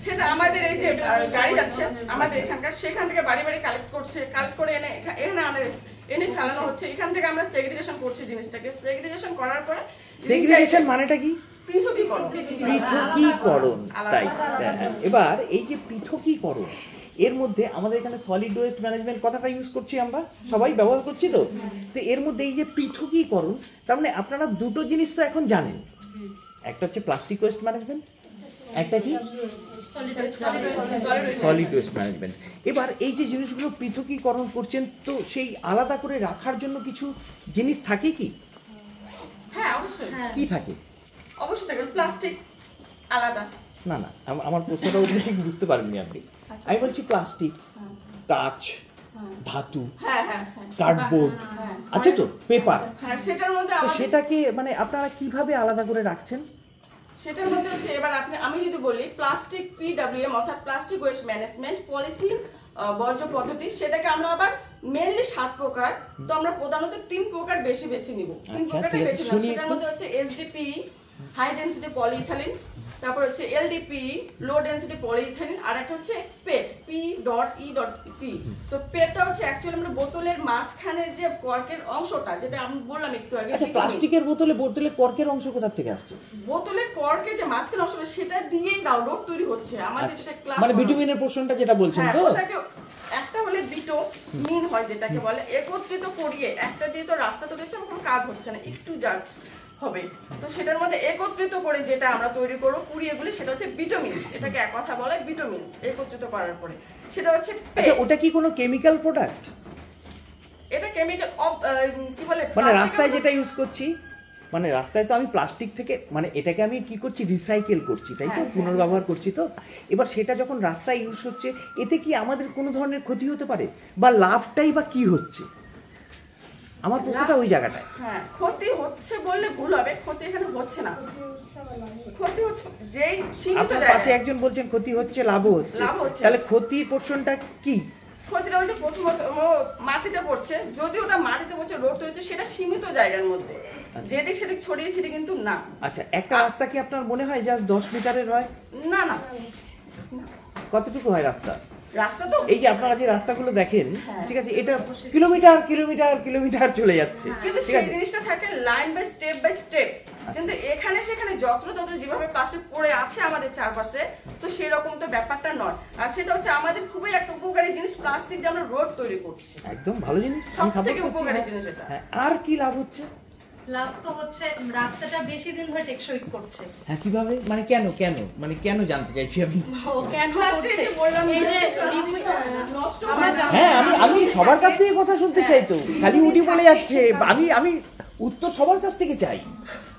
সেটা আমাদের এই যে গাড়ি যাচ্ছে আমাদের এখানকার, সেখান থেকে বাড়ি বাড়ি কালেক্ট করছে, কালেক্ট করে এনে ফেলানো হচ্ছে। এখান থেকে আমরা সেগ্রিগেশন করছি জিনিসটাকে। সেগ্রিগেশন করার পরে সেগ্রিগেশন মানেটা কি? পৃথকীকরণ। পৃথকীকরণ, তাই। এবার এই যে পৃথকীকরণ, এর মধ্যে আমাদের এখানে সলিড ওয়েস্ট ম্যানেজমেন্ট কথাটা ইউজ করছি, আমরা সবাই ব্যবহার করছি তো। তো এর মধ্যে এই যে পৃথকীকরণ, তার মানে আপনারা দুটো জিনিস তো এখন জানেন, একটা হচ্ছে প্লাস্টিক ওয়েস্ট ম্যানেজমেন্ট, একটা কি সলিড ওয়েস্ট ম্যানেজমেন্ট। এবার এই যে জিনিসগুলো পৃথকীকরণ করছেন, তো সেই আলাদা করে রাখার জন্য কিছু জিনিস থাকে কি? হ্যাঁ, অবশ্যই। কি থাকে? অবশ্যই থাকে। প্লাস্টিক আলাদা। না না, আমার প্রশ্নটা ওটা ঠিক বুঝতে পারেননি আপনি। আমি বলছি প্লাস্টিক, কাঁচ, ধাতু, কার্ডবোর্ড, আছে তো, পেপার, সেটার মধ্যে সেটাকে মানে আপনারা কিভাবে আলাদা করে রাখছেন? সেটার মধ্যে হচ্ছে, এবার আমি যদি বলি প্লাস্টিক PWM অর্থাৎ প্লাস্টিক ওয়েস্ট ম্যানেজমেন্ট পলিথিন বর্জ্য পদ্ধতি, সেটাকে আমরা আবার মেইনলি 7 প্রকার, তো আমরা প্রধানত 3 প্রকার বেশি বেছে নিব। 3 প্রকারটাই বেছে নিব। সেটার মধ্যে হচ্ছে HDPE হাই ডেনসিটি পলিইথিলিন, তারপর হচ্ছে LDPE লো ডেনসিটি পলিইথিলিন, আর একটা হচ্ছে PET P.E.T। তো পেটটা হচ্ছে অ্যাকচুয়ালি আমরা বোতলের মাঝখানের যে কর্কের অংশটা, যেটা আমি বললাম একটু আগে। আচ্ছা, প্লাস্টিকের বোতলে কর্কের অংশ কোথা থেকে আসছে? বোতলের কর্কের যে মাঝখানের অংশটা, সেটা দিয়েই ডাউনলোড তৈরি হচ্ছে আমাদের, যেটা ক্লাস মানে ভিটামিনের পোর্শনটা যেটা বলছেন তো। একটা হলে ভিটামিন হয় যেটাকে বলে, একত্রিত করিয়ে একটা দিয়ে তো রাস্তা তৈরি হচ্ছে, কোনো কাজ হচ্ছে না, একটু জাস্ট হবে। তো সেটার মধ্যে একত্রিত করে যেটা আমরা তৈরি করবো পুড়িয়েগুলি, সেটা হচ্ছে ভিটামিন। এটাকে এক কথা বলে ভিটামিন। একত্রিত করার পরে সেটা হচ্ছে। আচ্ছা, ওটা কি কোনো কেমিক্যাল প্রোডাক্ট? এটা কেমিক্যাল কি বলে, মানে রাস্তায় যেটা ইউজ করছি, মানে রাস্তায় তো আমি প্লাস্টিক থেকে মানে এটাকে আমি কি করছি, রিসাইকেল করছি, তাই তো, পুনর্ব্যবহার করছি তো। এবার সেটা যখন রাস্তায় ইউজ হচ্ছে, এতে কি আমাদের কোনো ধরনের ক্ষতি হতে পারে, বা লাভটাই বা কি হচ্ছে? আমার প্রশ্নটা ওই জায়গাটায়। হ্যাঁ, ক্ষতি হচ্ছে বললে ভুল হবে, ক্ষতি এখানে হচ্ছে না। ক্ষতি হচ্ছে যেই সীমিত আপনার জায়গায়। পাশে একজন বলছেন ক্ষতি হচ্ছে, লাভও হচ্ছে, তাহলে ক্ষতির পোর্শনটা কি? ক্ষতিটা হচ্ছে প্রথমত মাটিতে পড়ছে, যদি ওটা মাটিতে পড়ছে রোড তৈরি, সেটা সীমিত জায়গার মধ্যে, যেদিক সেদিক ছড়িয়ে ছিটিয়ে কিন্তু না। আচ্ছা, একটা রাস্তা কি আপনার মনে হয় জাস্ট 10 মিটারের হয়? না না, কতটুকু হয় রাস্তা? রাস্তা তো এই যে আপনারা যে রাস্তাগুলো দেখেন, ঠিক আছে, এটা কিলোমিটার কিলোমিটার কিলোমিটার চলে যাচ্ছে, কিন্তু সেই জিনিসটা থাকে লাইন বাই স্টেপ। কিন্তু এখানে সেখানে যত্র যেভাবে প্লাস্টিক পড়ে আছে আমাদের চারপাশে, তো সেই রকম তো ব্যাপারটা নয়। আর সেটা হচ্ছে আমাদের খুবই একটা উপকারী জিনিস, প্লাস্টিক দিয়ে আমরা রোড তৈরি করছি, একদম ভালো জিনিস, সবথেকে উপকারী জিনিস এটা। আর কি লাভ হচ্ছে? লাভ তো হচ্ছে রাস্তাটা বেশি দিন ধরে টেকসই করছে। হ্যাঁ, কিভাবে? মানে কেন মানে কেন জানতে চাইছি আমি। কেন করছে? এই যে নষ্ট হয়ে যাচ্ছে। হ্যাঁ, আমি সবার কাছ থেকে কথা শুনতে চাই, তো খালি উঠি বলে যাচ্ছে। আমি উত্তর সবার কাছ থেকে চাই,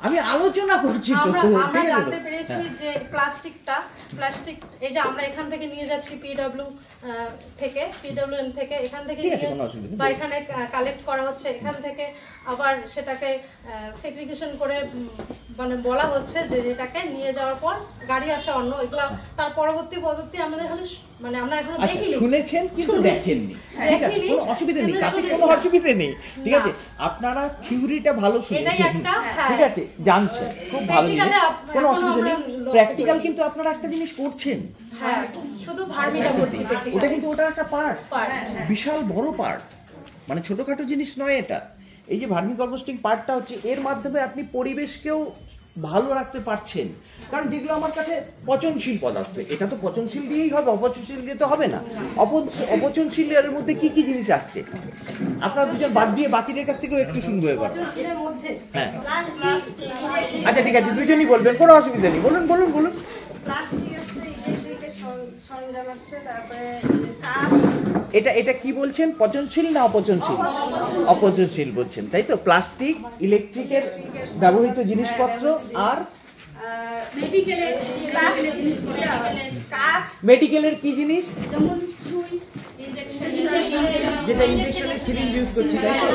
আমি আলোচনা করছি তো। আমরা জানতে পেরেছি যে প্লাস্টিক এই যে আমরা এখান থেকে নিয়ে যাচ্ছি PWM থেকে এখান থেকে বা এখানে কালেক্ট করা হচ্ছে, এখান থেকে আবার সেটাকে সেগ্রিগেশন করে মানে বলা হচ্ছে যে এটাকে নিয়ে যাওয়ার পর গাড়ি আসে অন্য, এগুলা তার পরবর্তী পদ্ধতি আমাদের মানে আমরা এখনো দেখিনি। শুনেছেন কিন্তু দেখেননি, ঠিক আছে, কোনো অসুবিধা নেই, তাতে কোনো অসুবিধা নেই, ঠিক আছে। আপনারা থিওরিটা ভালো শুনেছেন, ঠিক আছে, জানছেন, খুব ভালো জিনিস, কোনো অসুবিধা নেই। প্র্যাকটিক্যাল কিন্তু আপনারা একটা জিনিস করছেন, হ্যাঁ, শুধু ভার্মিটা করছি, ওটা কিন্তু ওটা একটা পার্ট, বিশাল বড় পার্ট, মানে ছোটখাটো জিনিস নয় এটা। এই যে ভার্মি কম্পোস্টিং পার্টটা হচ্ছে, এর মাধ্যমে আপনি পরিবেশকেও ভালো রাখতে পারছেন? কারণ যেগুলো আমার কাছে পচনশীল পদার্থ, এটা তো পচনশীল দিয়েই হবে, অপচনশীল দিয়ে তো হবে না। অপচনশীলের মধ্যে কি কি জিনিস আসছে আপনারা দুজন বাদ দিয়ে বাকিদের কাছ থেকেও একটু শুনবো এবার। হ্যাঁ আচ্ছা ঠিক আছে, দুজনই বলবেন, কোনো অসুবিধা নেই, বলুন বলুন বলুন। এটা কি বলছেন, পচনশীল না অপচনশীল? অপচনশীল বলছেন, তাই তো? প্লাস্টিক, ইলেকট্রিকের ব্যবহৃত জিনিসপত্র আর মেডিকেলের কি জিনিস, যেটা ইনজেকশনের সিরিঞ্জ ইউজ করছি, তাই তো?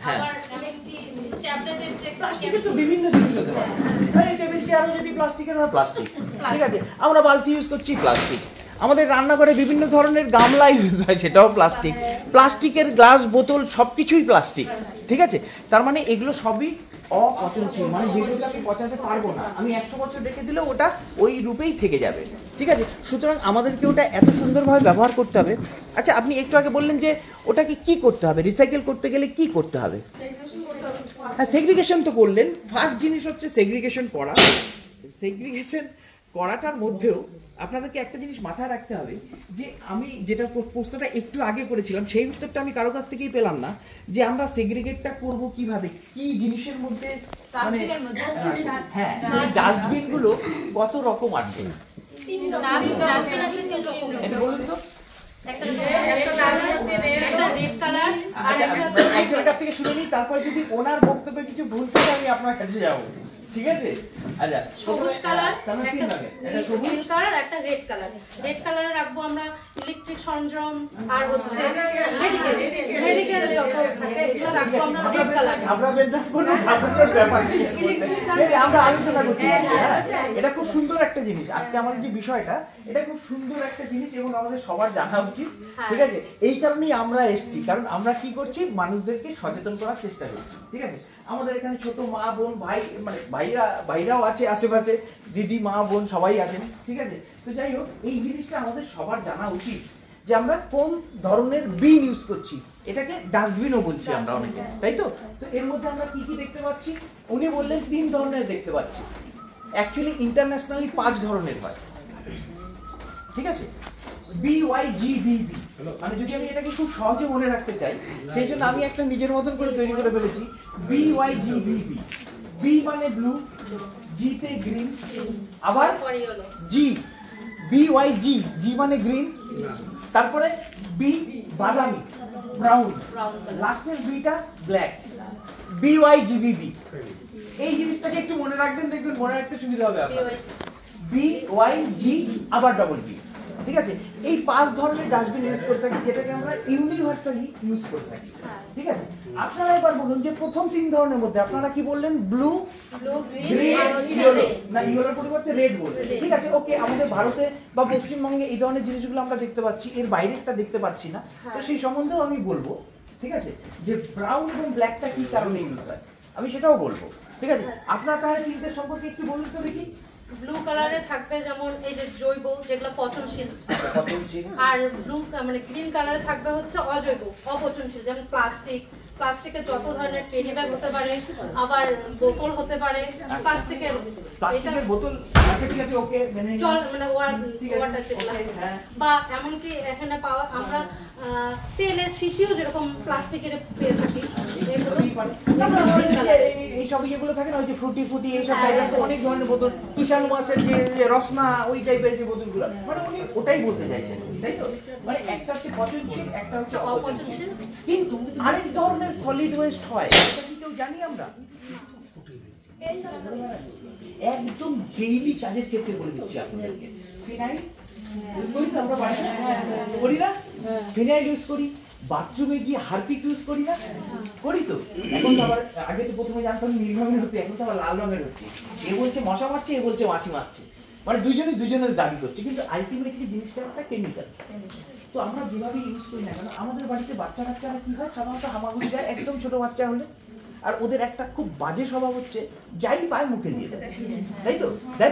হ্যাঁ প্লাস্টিকের তো বিভিন্ন জিনিস হতে পারে, টেবিল চেয়ারও যদি প্লাস্টিকের হয় প্লাস্টিক, ঠিক আছে। আমরা বালতি ইউজ করছি, প্লাস্টিক। আমাদের রান্নাঘরে বিভিন্ন ধরনের গামলা ইউজ হয়, সেটাও প্লাস্টিক। প্লাস্টিকের গ্লাস, বোতল সবকিছুই প্লাস্টিক, ঠিক আছে। তার মানে এগুলো সবই অপচনশীল, মানে যেগুলোকে আমি পচাতে পারবো না, আমি 100 বছর রেখে দিলে ওটা ওই রূপেই থেকে যাবে, ঠিক আছে। সুতরাং আমাদেরকে ওটা এত সুন্দরভাবে ব্যবহার করতে হবে। আচ্ছা আপনি একটু আগে বললেন যে ওটাকে কি করতে হবে, রিসাইকেল করতে গেলে কি করতে হবে? হ্যাঁ সেগ্রিগেশন তো করলেন, ফার্স্ট জিনিস হচ্ছে সেগ্রিগেশন করা। সেগ্রিগেশন করাটার মধ্যেও আপনাদেরকে একটা জিনিস মাথায় রাখতে হবে, যে আমি যেটা প্রশ্নটা একটু আগে করেছিলাম সেই উত্তরটা আমি কারো কাছ থেকেই পেলাম না, যে আমরা সেগ্রিগেটটা করব কিভাবে, কি জিনিসের মধ্যে, মানে হ্যাঁ ডাস্টবিন গুলো কত রকম আছে এটা বলুন তো। একজনের কাছ থেকে শুনে নিই, তারপর যদি ওনার বক্তব্যে কিছু ভুল থাকে আমি আপনার কাছে যাবো, ঠিক আছে? আচ্ছা সবুজ কালার, একটা সবুজ কালার, একটা রেড কালার। রেড কালারে রাখবো আমরা ইলেকট্রিক সরঞ্জাম আর হচ্ছে মেডিকেল যত থাকে এগুলো রাখবো আমরা রেড কালার। আমরা কোনো খাসুকের ব্যাপার নেই, আমরা আলোচনা করছি। হ্যাঁ এটা খুব সুন্দর একটা জিনিস, আজকে আমাদের যে বিষয়টা এটা খুব সুন্দর একটা জিনিস এবং আমাদের সবার জানা উচিত, ঠিক আছে। এই কারণেই আমরা এসেছি, কারণ আমরা কি করছি, মানুষদেরকে সচেতন করার চেষ্টা করছি, ঠিক আছে। আমাদের এখানে ছোট মা বোন ভাই, মানে ভাইরাও আছে আশেপাশে, দিদি মা বোন সবাই আছেন, ঠিক আছে। তো যাই হোক এই জিনিসটা আমাদের সবার জানা উচিত যে আমরা কোন ধরনের বিন ইউজ করছি, এটাকে ডাস্টবিনও বলছি আমরা অনেকে, তাই তো? তো এর মধ্যে আমরা কি কি দেখতে পাচ্ছি, উনি বললেন 3 ধরনের দেখতে পাচ্ছি, অ্যাকচুয়ালি ইন্টারন্যাশনালি 5 ধরনের হয়, ঠিক আছে। BYGBB, মানে যদি আমি এটাকে খুব সহজে মনে রাখতে চাই সেই জন্য আমি একটা নিজের মতন করে তৈরি করে ফেলেছি, BYGBB। B মানে ব্লু, G তে গ্রিন, আবার G, BYG, G মানে গ্রিন, তারপরে B বাদামি ব্রাউন, লাস্টের বিটা ব্ল্যাক, BYGBB। এই জিনিসটাকে একটু মনে রাখবেন, দেখবেন মনে রাখতে সুবিধা হবে আপনার। BYG আবার ডবল B, ঠিক আছে। এই 5 ধরনের ডাস্টবিন ইউজ করে থাকি, যেটাকে আমরা ইউনিভার্সালি ইউজ করে থাকি, ঠিক আছে। আপনারা এবার বলুন যে প্রথম 3 ধরনের মধ্যে আপনারা কি বললেন, ব্লু, গ্রিন, ইয়েলো, না ইয়েলোর পরিবর্তে রেড বললেন, ঠিক আছে। ওকে, আমাদের ভারতে বা পশ্চিমবঙ্গে এই ধরনের জিনিসগুলো আমরা দেখতে পাচ্ছি, এর বাইরেটা দেখতে পাচ্ছি না, তো সেই সম্বন্ধেও আমি বলবো, ঠিক আছে, যে ব্রাউন এবং ব্ল্যাকটা কি কারণে ইউজ হয় আমি সেটাও বলবো, ঠিক আছে। আপনারা তাহলে তিনটে সম্পর্কে একটু বলুন তো দেখি। ব্লু কালারে থাকবে যেমন এই যে জৈব, যেগুলো পচনশীল, আর ব্লু মানে গ্রিন কালারে থাকবে হচ্ছে অজৈব, অপচনশীল, যেমন প্লাস্টিকের যত ধরনের ক্যারি ব্যাগ হতে পারে, আবার বোতল হতে পারে, প্লাস্টিকের বোতল, ঠিক আছে ওকে, জল মানে ওয়াটার যেগুলো, বা এমনকি এখানে পাওয়া আমরা তেলের শিশিও যেরকম প্লাস্টিকের পেয়ে থাকি, এইসব ইয়েগুলো থাকে না, ওই যে ফ্রুটি এইসব টাইপের অনেক ধরনের বোতল, কিষান মাছের যে রসনা ওই টাইপের যে বোতলগুলো, মানে উনি ওটাই বলতে চাইছেন, তাই তো? মানে একটা হচ্ছে পচনশীল, একটা হচ্ছে অপচনশীল। কিন্তু আরেক ধরনের সলিড ওয়েস্ট হয়, এটা কি কেউ জানি আমরা? একদম ডেইলি কাজের ক্ষেত্রে বলে দিচ্ছি আপনাদেরকে, ফিনাইল ইউজ করি তো আমরা বাড়িতে, করি না? ফিনাইল ইউজ করি, বাথরুমে গিয়ে হারপিক ইউজ করি না, করি তো। এখন তো আবার, আগে তো প্রথমে জানতাম নীল রঙের হচ্ছে, এখন তো আবার লাল রঙের হচ্ছে। এ বলছে মশা মারছে, এ বলছে মাছি মারছে, মানে দুজনের দাবি করছে, কিন্তু আলটিমেটলি জিনিসটা একটা কেমিক্যাল। তো আমরা যেভাবে ইউজ করি না কেন, আমাদের বাড়িতে বাচ্চা কাচ্চারা কি হয়, সাধারণত হামাগুড়ি যায় একদম ছোট বাচ্চা হলে, আর ওদের একটা খুব বাজে স্বভাব হচ্ছে যাই পায় মুখে দিয়ে দেয়, তাই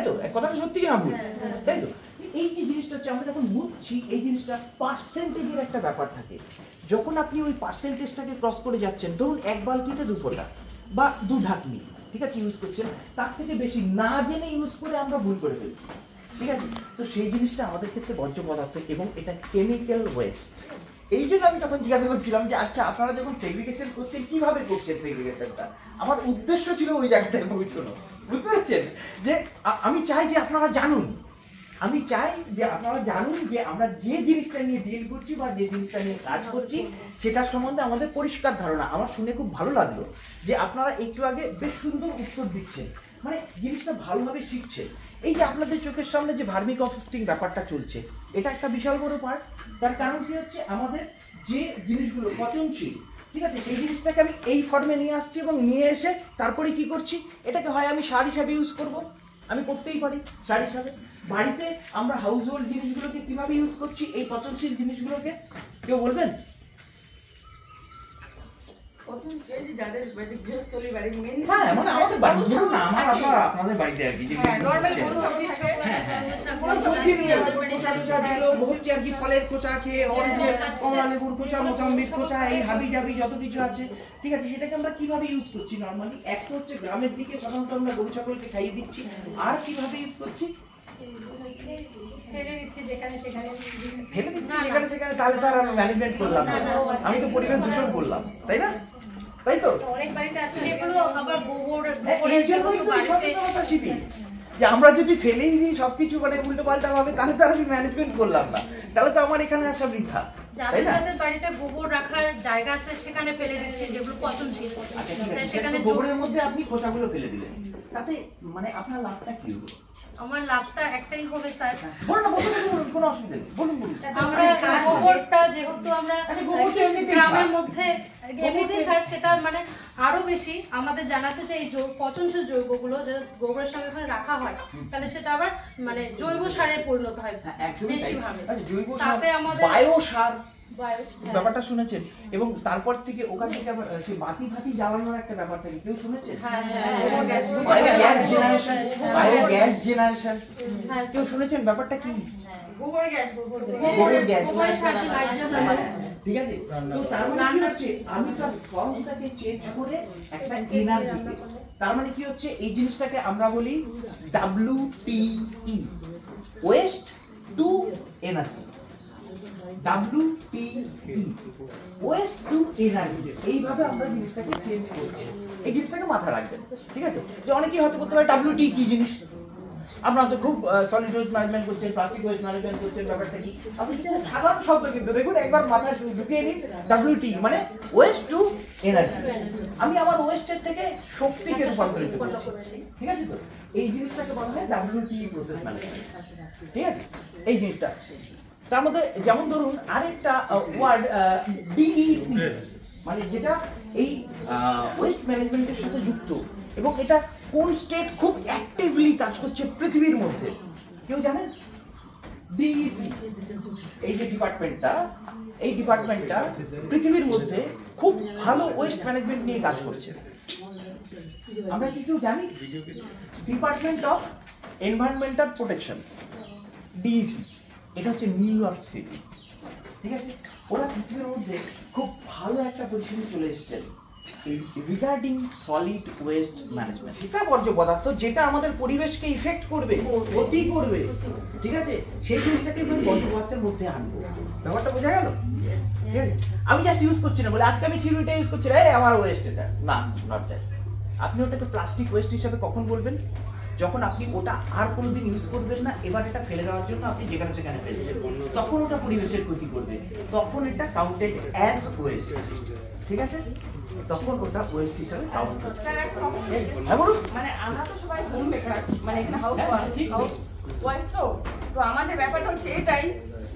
তো? কথাটা সত্যি কিনা ভুল, তাই তো? এই যে জিনিসটা হচ্ছে, আমরা যখন মুছছি এই জিনিসটা পার্সেন্টেজের একটা ব্যাপার থাকে, যখন আপনি ওই পার্সেন্টেজটাকে ক্রস করে যাচ্ছেন, ধরুন 1 বালতিতে 2 ফোঁটা বা 2 ঢাকনি, ঠিক আছে ইউজ করছেন, তার থেকে বেশি না জেনে ইউজ করে আমরা ভুল করে ফেলছি, ঠিক আছে। তো সেই জিনিসটা আমাদের ক্ষেত্রে বর্জ্য পদার্থ এবং এটা কেমিক্যাল ওয়েস্ট। এই জন্য আমি তখন জিজ্ঞাসা করছিলাম যে আচ্ছা আপনারা যখন সেগ্রিগেশন করছেন কিভাবে করছেন সেগ্রিগেশনটা। আমার উদ্দেশ্য ছিল ওই জায়গাটায় পৌঁছানো, বুঝতে পারছেন? যে আমি চাই যে আপনারা জানুন, আমি চাই যে আপনারা জানুন যে আমরা যে জিনিসটা নিয়ে ডিল করছি বা যে জিনিসটা নিয়ে কাজ করছি সেটার সম্বন্ধে আমাদের পরিষ্কার ধারণা। আমার শুনে খুব ভালো লাগলো যে আপনারা একটু আগে বেশ সুন্দর উত্তর দিচ্ছেন, মানে জিনিসটা ভালোভাবে শিখছেন। এই যে আপনাদের চোখের সামনে যে ভার্মি কম্পোস্টিং ব্যাপারটা চলছে, এটা একটা বিশাল বড় পার্ট। তার কারণ কি হচ্ছে, আমাদের যে জিনিসগুলো পচনশীল, ঠিক আছে, সেই জিনিসটাকে আমি এই ফর্মে নিয়ে আসছি এবং নিয়ে এসে তারপরে কি করছি, এটাকে হয় আমি সার হিসাবে ইউজ করব, আমি করতেই পারি সার হিসাবে। বাড়িতে আমরা হাউস হোল্ড জিনিসগুলোকে কিভাবে ইউজ করছি, এই পচনশীল জিনিসগুলোকে কেউ বলবেন? হ্যাঁ, মানে আমাদের বাড়ি, ধরুন না আমার আপনাদের বাড়িতে আর কি হচ্ছে আর কি ফলের খোসা খেয়ে, অরেঞ্জের কমলা লেবুর খোসা, মোসাম্বির খোসা, এই হাবি জাবি যত কিছু আছে, ঠিক আছে, সেটাকে আমরা কিভাবে ইউজ করছি নর্মালি? এক তো হচ্ছে গ্রামের দিকে সাধারণত আমরা গরু ছাগলকে খাইয়ে দিচ্ছি, আর কিভাবে ইউজ করছি? ফেলে দিচ্ছি যেখানে সেখানে। তাহলে তো আর আমি ম্যানেজমেন্ট করলাম না, আমি তো পরিবেশ দূষণ করলাম, তাই না? তাই তো অনেক বাড়িতে আছে এগুলো আবার গোবর সচেতনতা শিখি যে আমরা যদি ফেলেই দিই সবকিছু, মানে উল্টো পাল্টা ভাবে, তাহলে তো আর আমি ম্যানেজমেন্ট করলাম না, তাহলে তো আমার এখানে আসা বৃথা। যাদের বাড়িতে গোবর রাখার জায়গা আছে সেখানে ফেলে দিচ্ছে যেগুলো পচনশীল, সেখানে গোবরের মধ্যে আপনি খোসাগুলো ফেলে দিলেন, তাতে মানে আপনার লাভটা কি হলো? আমার লাভটা একটাই হবে স্যার, বলুন, কোনো অসুবিধা নেই, বলুন। আমরা গোবরটা যেহেতু আমরা গ্রামের মধ্যে এমনিতেই সার, সেটা মানে আরো বেশি আমাদের জানাতে চাই এই পচনশীল জৈবগুলো যে গোবরের সঙ্গে এখানে রাখা হয়, তাহলে সেটা আবার মানে জৈব সারে পরিণত হয় বেশি ভাবে। তাতে আমাদের বায়ো সার ব্যাপারটা শুনেছেন? এবং তারপর থেকে ওখান থেকে আবার সেই বাতি ফাতি জ্বালানোর একটা ব্যাপার থাকে, কেউ শুনেছেন? বায়োগ্যাস জেনারেশন কেউ শুনেছেন? ব্যাপারটা কি? গোবর গ্যাস, ঠিক আছে। তো তার মানে কি হচ্ছে, আমি তার ফর্মটাকে চেঞ্জ করে একটা এনার্জিতে, তার মানে কি হচ্ছে, এই জিনিসটাকে আমরা বলি WTE, waste to energy. WTE, waste to energy, এইভাবে আমরা জিনিসটাকে চেঞ্জ করছি। এই জিনিসটাকে মাথায় রাখবেন, ঠিক আছে? যে অনেকেই হয়তো বলতে পারে WTE কি জিনিস, আপনারা তো খুব সলিড ওয়েস্ট ম্যানেজমেন্ট করছেন, প্লাস্টিক ওয়েস্ট ম্যানেজমেন্ট করছেন, ব্যাপারটা কি? আপনি খুব সাধারণ শব্দ, কিন্তু দেখুন একবার মাথায় ঢুকিয়ে নিন, WTE মানে ওয়েস্ট টু এনার্জি। আমি আমার ওয়েস্টের থেকে শক্তিকে রূপান্তরিত করছি, ঠিক আছে? তো এই জিনিসটাকে বলা হয় WTE প্রসেস ম্যানেজমেন্ট, ঠিক আছে? এই জিনিসটা তার মধ্যে যেমন ধরুন আরেকটা ওয়ার্ড DEC, মানে যেটা এই ওয়েস্ট ম্যানেজমেন্টের সাথে যুক্ত, এবং এটা কোন স্টেট খুব অ্যাক্টিভলি কাজ করছে পৃথিবীর মধ্যে, কেউ জানেন? DEC, এই যে ডিপার্টমেন্টটা, এই ডিপার্টমেন্টটা পৃথিবীর মধ্যে খুব ভালো ওয়েস্ট ম্যানেজমেন্ট নিয়ে কাজ করছে। আমরা কি কেউ জানি? Department of environmental protection, DEC, এটা হচ্ছে নিউ ইয়র্ক সিটি, ঠিক আছে? ওরা পৃথিবীর মধ্যে খুব ভালো একটা পজিশনে চলে এসেছেন রিগার্ডিং সলিড ওয়েস্ট ম্যানেজমেন্ট। এটা বর্জ্য পদার্থ যেটা আমাদের পরিবেশকে ইফেক্ট করবে, ক্ষতি করবে, ঠিক আছে, সেই জিনিসটাকে বর্জ্য পদার্থের মধ্যে আনবো। ব্যাপারটা বোঝা গেল? ঠিক আছে, আমি জাস্ট ইউজ করছি না বলে আজকে আমি চিরুনিটা ইউজ করছি, আমার ওয়েস্ট এটা না, নট দ্যাট। আপনি ওটাকে প্লাস্টিক ওয়েস্ট হিসাবে কখন বলবেন? যখন আপনি ওটা আর কোনোদিন ইউজ করবেন না, এবার এটা ফেলে দেওয়ার জন্য আপনি যেখানে সেখানে ফেলছেন, তখন ওটা পরিবেশের ক্ষতি করবে, তখন এটা কাউন্টেড অ্যাজ ওয়েস্ট, ঠিক আছে? তখন ওটা ওয়েস্ট হিসাবে কাউন্ট হবে। হ্যাঁ বলুন। মানে আমরা তো সবাই হোম মেকার, মানে এখানে হাউস ওয়াইফ, তো আমাদের ব্যাপারটা হচ্ছে এটাই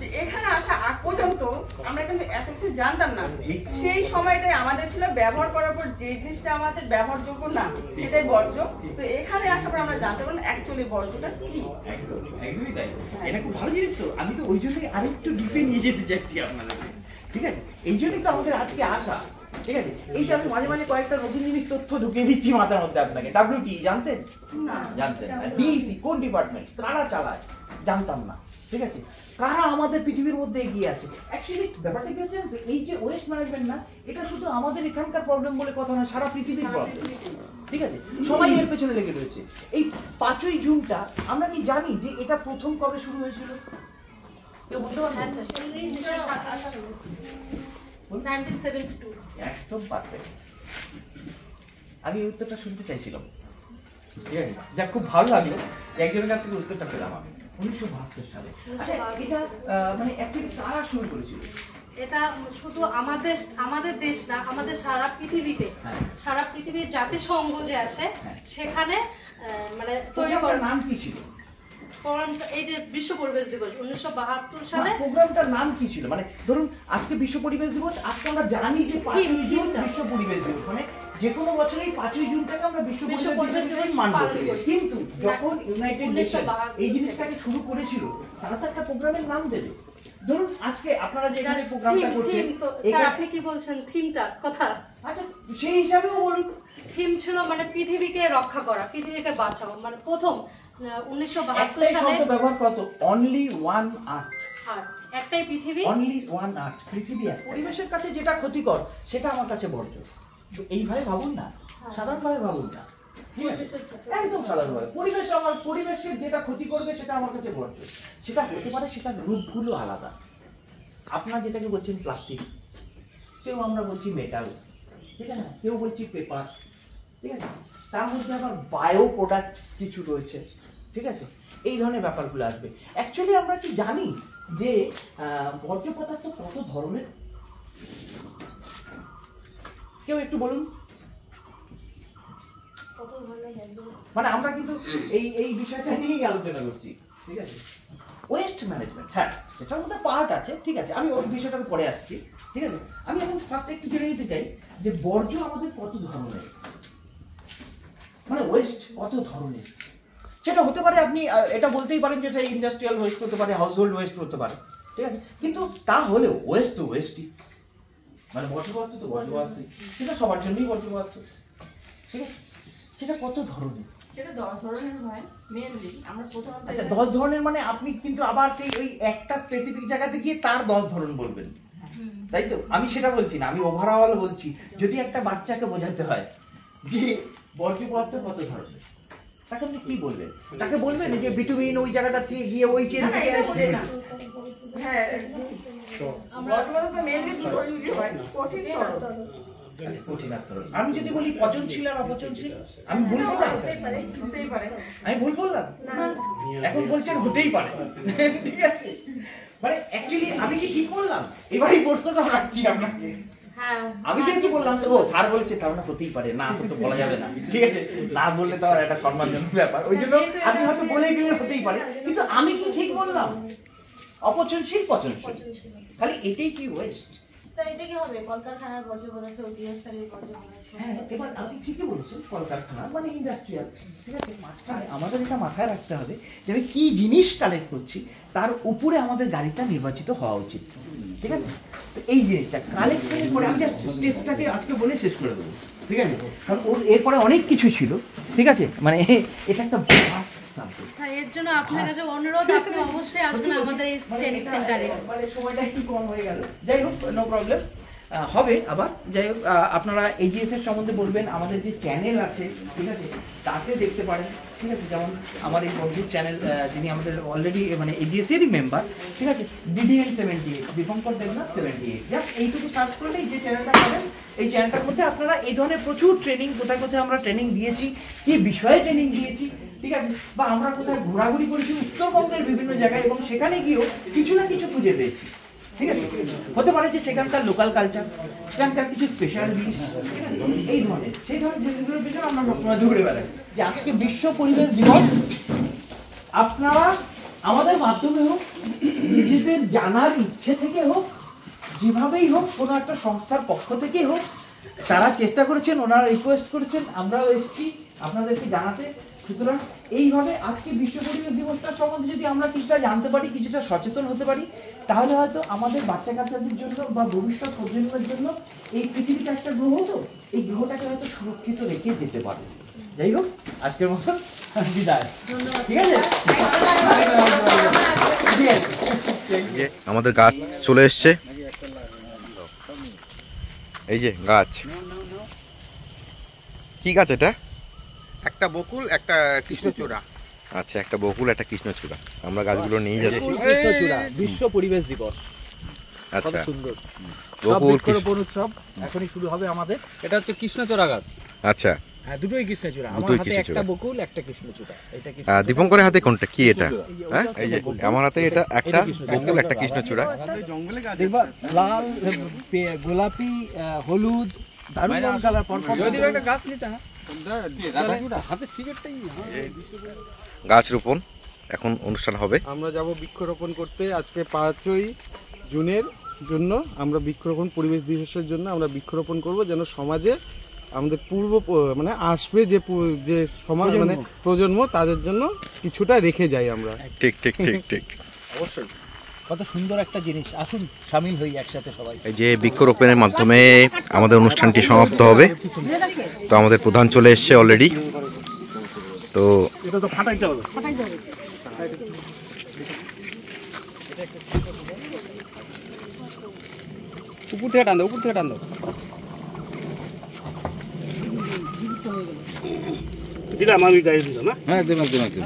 যে এখানে আসা আগ পর্যন্ত আমরা কিন্তু এত কিছু জানতাম না। সেই সময়টাই আমাদের ছিল ব্যবহার করার পর যে জিনিসটা আমাদের ব্যবহারযোগ্য না সেটাই বর্জ্য। তো এখানে আসার পর আমরা জানতে পারলাম অ্যাকচুয়ালি বর্জ্যটা কি। একদমই তাই, এটা খুব ভালো জিনিস। তো আমি তো ওই জন্যই আরেকটু ডিপে নিয়ে যেতে চাচ্ছি আপনাদেরকে, ঠিক আছে? এই জন্যই তো আমাদের আজকে আসা, ঠিক আছে? এই যে আমি মাঝে মাঝে কয়েকটা নতুন জিনিস তথ্য ঢুকিয়ে দিচ্ছি মাথার মধ্যে আপনাকে। WTE জানতেন? জানতেন। DEC কোন ডিপার্টমেন্ট, কারা চালায়? জানতাম না। ঠিক আছে, কারা আমাদের পৃথিবীর মধ্যে এগিয়ে আছে। অ্যাকচুয়ালি ব্যাপারটা কি হচ্ছে, এই যে ওয়েস্ট ম্যানেজমেন্ট না, এটা শুধু আমাদের এখানকার প্রবলেম বলে কথা না, সারা পৃথিবীর প্রবলেম। ঠিক আছে, সবাই এর পেছনে লেগে রয়েছে। এই 5ই জুনটা আমরা কি জানি যে এটা প্রথম কবে শুরু হয়েছিল? কেউ বলতে পারবে? 1972। একদম পারফেক্ট। আমি এই উত্তরটা শুনতে চাইছিলাম। ঠিক আছে, যা খুব ভালো লাগলো একজনের কাছ থেকে উত্তরটা পেলাম আমি। 1972 সালে। আচ্ছা, এটা মানে অ্যাকচুয়ালি কারা শুরু করেছিল? এটা শুধু আমাদের দেশ না, আমাদের সারা পৃথিবীতে, সারা পৃথিবীর জাতিসংঘ যে আছে সেখানে মানে তৈরি করার নাম কি ছিল? এই যে বিশ্ব পরিবেশ দিবস 1972 সালে। প্রোগ্রামটার নাম কি ছিল? মানে ধরুন আজকে বিশ্ব পরিবেশ দিবস, আজকে আমরা জানি যে 5ই জুন বিশ্ব পরিবেশ দিবস, মানে যে কোনো বছর এই 5ই জুনটাকে আমরা বিশ্ব পরিবেশ দিবস মানব। কিন্তু যখন ইউনাইটেড নেশন এই জিনিসটাকে শুরু করেছিল, তারা তো একটা প্রোগ্রামের নাম দেবে। ধরুন আজকে আপনারা যে এখানে প্রোগ্রামটা করছেন, স্যার আপনি কি বলছেন থিমটার কথা? আচ্ছা, সেই হিসাবেও বলুন। থিম ছিল মানে পৃথিবীকে রক্ষা করা, পৃথিবীকে বাঁচাও। মানে প্রথম 1972 সালে শব্দ ব্যবহার কত, অনলি ওয়ান আর্থ, একটাই পৃথিবী, অনলি ওয়ান আর্থ, পৃথিবী। পরিবেশের কাছে যেটা ক্ষতিকর সেটা আমার কাছে বর্জ্য। এইভাবে ভাবুন না, সাধারণভাবে ভাবুন না, ঠিক আছে, একদম সাধারণভাবে। পরিবেশের যেটা ক্ষতি করবে সেটা আমার কাছে বর্জ্য। সেটা হতে পারে, সেটার রূপগুলো আলাদা। আপনারা যেটাকে বলছেন প্লাস্টিক, কেউ আমরা বলছি মেটাল, ঠিক আছে, কেউ বলছি পেপার, ঠিক আছে, তার মধ্যে আবার বায়ো প্রোডাক্ট কিছু রয়েছে, ঠিক আছে, এই ধরনের ব্যাপারগুলো আসবে। অ্যাকচুয়ালি আমরা কি জানি যে বর্জ্য পদার্থ কত ধরনের? কেউ একটু বলুন। মানে আমরা কিন্তু এই বিষয়টা নিয়েই আলোচনা করছি, ঠিক আছে। ওয়েস্ট ম্যানেজমেন্ট, হ্যাঁ, সেটার মধ্যে পার্ট আছে, ঠিক আছে, আমি ওই বিষয়টাকে পরে আসছি, ঠিক আছে। আমি এখন ফার্স্ট একটু জেনে নিতে চাই যে বর্জ্য আমাদের কত ধরনের, মানে ওয়েস্ট কত ধরনের। সেটা হতে পারে, আপনি এটা বলতেই পারেন যে ইন্ডাস্ট্রিয়াল ওয়েস্ট হতে পারে, হাউস হোল্ড ওয়েস্ট হতে পারে, ঠিক আছে, কিন্তু তা হলেও ওয়েস্ট তো ওয়েস্টই, মানে বর্জ্য পদার্থ তো বর্জ্য পদার্থ, সেটা সবার জন্যই বর্জ্য পদার্থ, ঠিক আছে। সেটা কত ধরনের? সেটা 10 ধরনের হয় মেইনলি। আমরা প্রথমত আচ্ছা, 10 ধরনের মানে আপনি কিন্তু আবার সেই ওই একটা স্পেসিফিক জায়গাতে গিয়ে তার 10 ধরন বলবেন, তাই তো? আমি সেটা বলছি না, আমি ওভারঅল বলছি। যদি একটা বাচ্চাকে বোঝাতে হয় যে বর্জ্য পদার্থ কত ধরনের, তাকে আপনি কি বলবেন? তাকে বলবেন যে বিটুমিন ওই জায়গাটা থেকে গিয়ে ওই চেন থেকে আসছে। হ্যাঁ, বর্জ্য পদার্থ মেইনলি দুটো হয়, কঠিন তরল। আচ্ছা, কঠিন আর তরল। আমি যদি বলি পচনশীল আর অপচনশীল, আমি ভুল বললাম? আমি ভুল বললাম? এখন বলছেন হতেই পারে, ঠিক আছে। মানে অ্যাকচুয়ালি আমি কি ঠিক বললাম? এবার এই প্রশ্নটা রাখছি আপনাকে। আমি যেহেতু বললাম ও স্যার বলছে, তার মানে হতেই পারে, না তো বলা যাবে না, ঠিক আছে, না বললে তো আর একটা সম্মানজনক ব্যাপার, ওই জন্য আপনি হয়তো বলেই দিলেন হতেই পারে। কিন্তু আমি কি ঠিক বললাম? অপচনশীল, পচনশীল, খালি এটাই কি ওয়েস্ট? এটা কি হবে কলকারখানার বর্জ্য পদার্থ, গৃহস্থালীর বর্জ্য পদার্থ? হ্যাঁ, এবার আপনি ঠিকই বলেছেন, কলকারখানা মানে ইন্ডাস্ট্রিয়াল, ঠিক আছে। মাঝখানে আমাদের এটা মাথায় রাখতে হবে যে আমি কি জিনিস কালেক্ট করছি, তার উপরে আমাদের গাড়িটা নির্বাচিত হওয়া উচিত, ঠিক আছে। তো এই জিনিসটা কালেকশনের পরে আমি জাস্ট স্টেপটাকে আজকে বলে শেষ করে দেবো, ঠিক আছে, কারণ ওর এরপরে অনেক কিছু ছিল, ঠিক আছে। মানে এটা একটা এর জন্য আপনার কাছে অনুরোধ, আপনি অবশ্যই আসবেন আমাদের এই ট্রেনিং সেন্টারে। মানে সময়টা একটু কম হয়ে গেল, যাই হোক, নো প্রবলেম, হবে আবার। যাই হোক, আপনারা এজিএস এর সম্বন্ধে বলবেন, আমাদের যে চ্যানেল আছে, ঠিক আছে, তাতে দেখতে পারেন, ঠিক আছে। যেমন আমার এই বন্ধুর চ্যানেল, যিনি আমাদের অলরেডি মানে এজিএস এরই মেম্বার, ঠিক আছে, DDN 78, দীপঙ্কর দেবনাথ 78, জাস্ট এইটুকু সার্চ করলেই যে চ্যানেলটা পাবেন, এই চ্যানেলটার মধ্যে আপনারা এই ধরনের প্রচুর ট্রেনিং, কোথায় কোথায় আমরা ট্রেনিং দিয়েছি, কি বিষয়ে ট্রেনিং দিয়েছি, ঠিক আছে, বা আমরা কোথায় ঘোরাঘুরি করেছি উত্তরবঙ্গের বিভিন্ন জায়গায়, এবং সেখানে গিয়েও কিছু না কিছু খুঁজে পেয়েছি, ঠিক আছে। হতে পারে যে সেখানকার লোকাল কালচার, সেখানকার কিছু স্পেশাল জিনিস, ঠিক আছে, এই ধরনের সেই ধরনের জিনিসগুলোর পিছনে আমরা সবসময় দৌড়ে বেড়াই। যে আজকে বিশ্ব পরিবেশ দিবস, আপনারা আমাদের মাধ্যমে হোক, নিজেদের জানার ইচ্ছে থেকে হোক, যেভাবেই হোক, কোনো একটা সংস্থার পক্ষ থেকেই হোক, তারা চেষ্টা করেছেন, ওনারা রিকোয়েস্ট করেছেন, আমরাও এসেছি আপনাদেরকে জানাতে। সুতরাং এইভাবে আজকে বিশ্ব পরিবেশ দিবসটার সম্বন্ধে যদি আমরা কিছুটা জানতে পারি, কিছুটা সচেতন হতে পারি, তাহলে হয়তো আমাদের বাচ্চা কাচ্চাদের জন্য বা ভবিষ্যৎ প্রজন্মের জন্য এই পৃথিবীটা একটা গ্রহ, তো এই গ্রহটাকে হয়তো সুরক্ষিত রেখে যেতে পারে। যাই হোক, আজকের মতো বিদায়, ঠিক আছে। যে আমাদের গাছ চলে এসছে, এই যে গাছ। কি গাছ এটা? একটা বকুল, একটা কৃষ্ণচূড়া। আচ্ছা, একটা বকুল, একটা কৃষ্ণচূড়া। আমরা গাছগুলো নিয়ে যাচ্ছি। কৃষ্ণচূড়া বিশ্ব পরিবেশ দিবস। আচ্ছা, সুন্দর বকুল বৃক্ষরোপণ উৎসব এখনই শুরু হবে আমাদের। এটা হচ্ছে কৃষ্ণচূড়া গাছ। আচ্ছা, হ্যাঁ, দুটোই কৃষ্ণচূড়া। আমার দুটোই হাতে কৃষ্ণচূড়া। একটা বকুল, একটা কৃষ্ণচূড়া। এটা কি দীপঙ্করের হাতে কোনটা? কি এটা? হ্যাঁ, এই যে আমার হাতে এটা একটা বকুল, একটা কৃষ্ণচূড়া। দেখবা লাল, গোলাপি, হলুদ, দারুণ কালার পরপর। যদি একটা গাছ নিতে হাতে সিগারেটটাই গাছ রোপণ এখন অনুষ্ঠান হবে। আমরা যাব বৃক্ষরোপণ করতে। আজকে 5ই জুনের জন্য আমরা বৃক্ষরোপণ, পরিবেশ দিবসের জন্য আমরা বৃক্ষরোপণ করব, যেন সমাজে আমাদের মানে আসবে যে সমাজ, মানে প্রজন্ম, তাদের জন্য কিছুটা রেখে যাই আমরা। ঠিক ঠিক ঠিক ঠিক। অবশ্যই কত সুন্দর একটা জিনিস। আসুন শামিল হই একসাথে সবাই। এই যে বৃক্ষরোপণের মাধ্যমে আমাদের অনুষ্ঠানটি সমাপ্ত হবে। তো আমাদের প্রধান চলে এসছে অলরেডি। তো এটা তো ফাটাইতে হবে। উপর থেকে টান দাও, উপর থেকে টান দাও। দিলাম আমি, গাড়ি দিলাম। হ্যাঁ, একদম একদম একদম।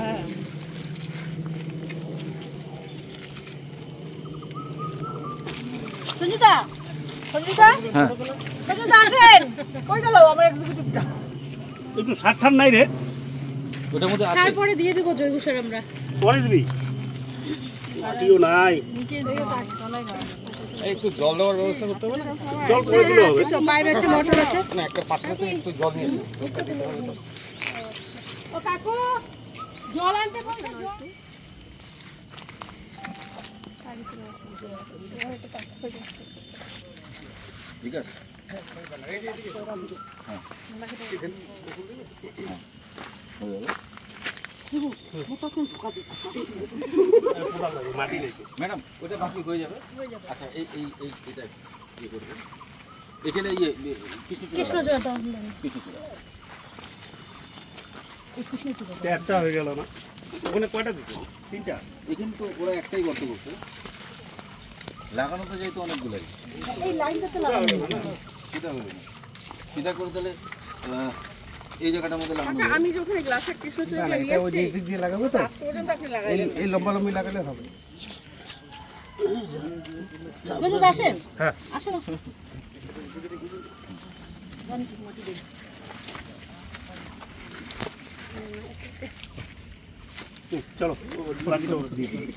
সঞ্জিতা, সঞ্জিতা, হ্যাঁ, সঞ্জিতা আসেন। কই গেল আমার এক্সিকিউটিভটা? একটু সার ঠার নাই রে। ওটার মধ্যে আছে। তারপরে দিয়ে দেব জৈব সার আমরা। পরে দিবি। মাটিও নাই। নিচে দেখে তলায় গাড়া। একটু জল দেওয়ার ব্যবস্থা করতে হবে না? জল করে দিলে হবে। তো পাইপ আছে, মোটর আছে। না, একটা পাত্রতে একটু জল নিয়ে ও কাকু, জল আনতে বলতে জল। ঠিক আছে। ম্যাডাম, ওটা বাকি হয়ে যাবে। আচ্ছা, এটা কি করবে? এখানে কৃষ্ণচূড়া দাও। একটা হয়ে গেল না? ওখানে কয়টা দিচ্ছে? 3টা। এখানে তো ওরা একটাই গর্ত করছে, লাগানো তো যাইতো অনেকগুলাই। এই লাইনটা তো লাগানো। সেটা হবে না, সেটা করে তাহলে এই জায়গাটার মধ্যে লাগানো হবে। আমি যখন গ্লাসের কৃষ্ণচূড়া নিয়ে ওই এসেছি, দিক দিয়ে লাগাবো তো। পর্যন্ত আপনি লাগাইলেন। এই লম্বা লম্বি লাগালে হবে। সঞ্জিতা আসেন। হ্যাঁ, আসেন আসেন। চলো বাকিটা দিয়ে দিই।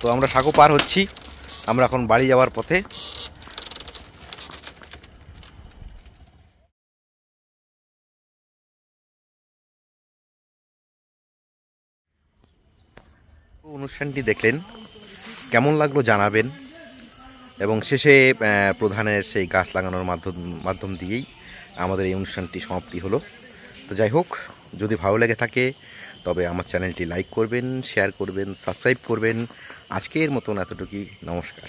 তো আমরা সাঁকো পার হচ্ছি। আমরা এখন বাড়ি যাওয়ার পথে। অনুষ্ঠানটি দেখলেন, কেমন লাগলো জানাবেন। এবং শেষে প্রধানের সেই গাছ লাগানোর মাধ্যম দিয়েই আমাদের এই অনুষ্ঠানটি সমাপ্তি হলো। তো যাই হোক, যদি ভালো লেগে থাকে তবে আমার চ্যানেলটি লাইক করবেন, শেয়ার করবেন, সাবস্ক্রাইব করবেন। আজকের মতন এতটুকুই। নমস্কার।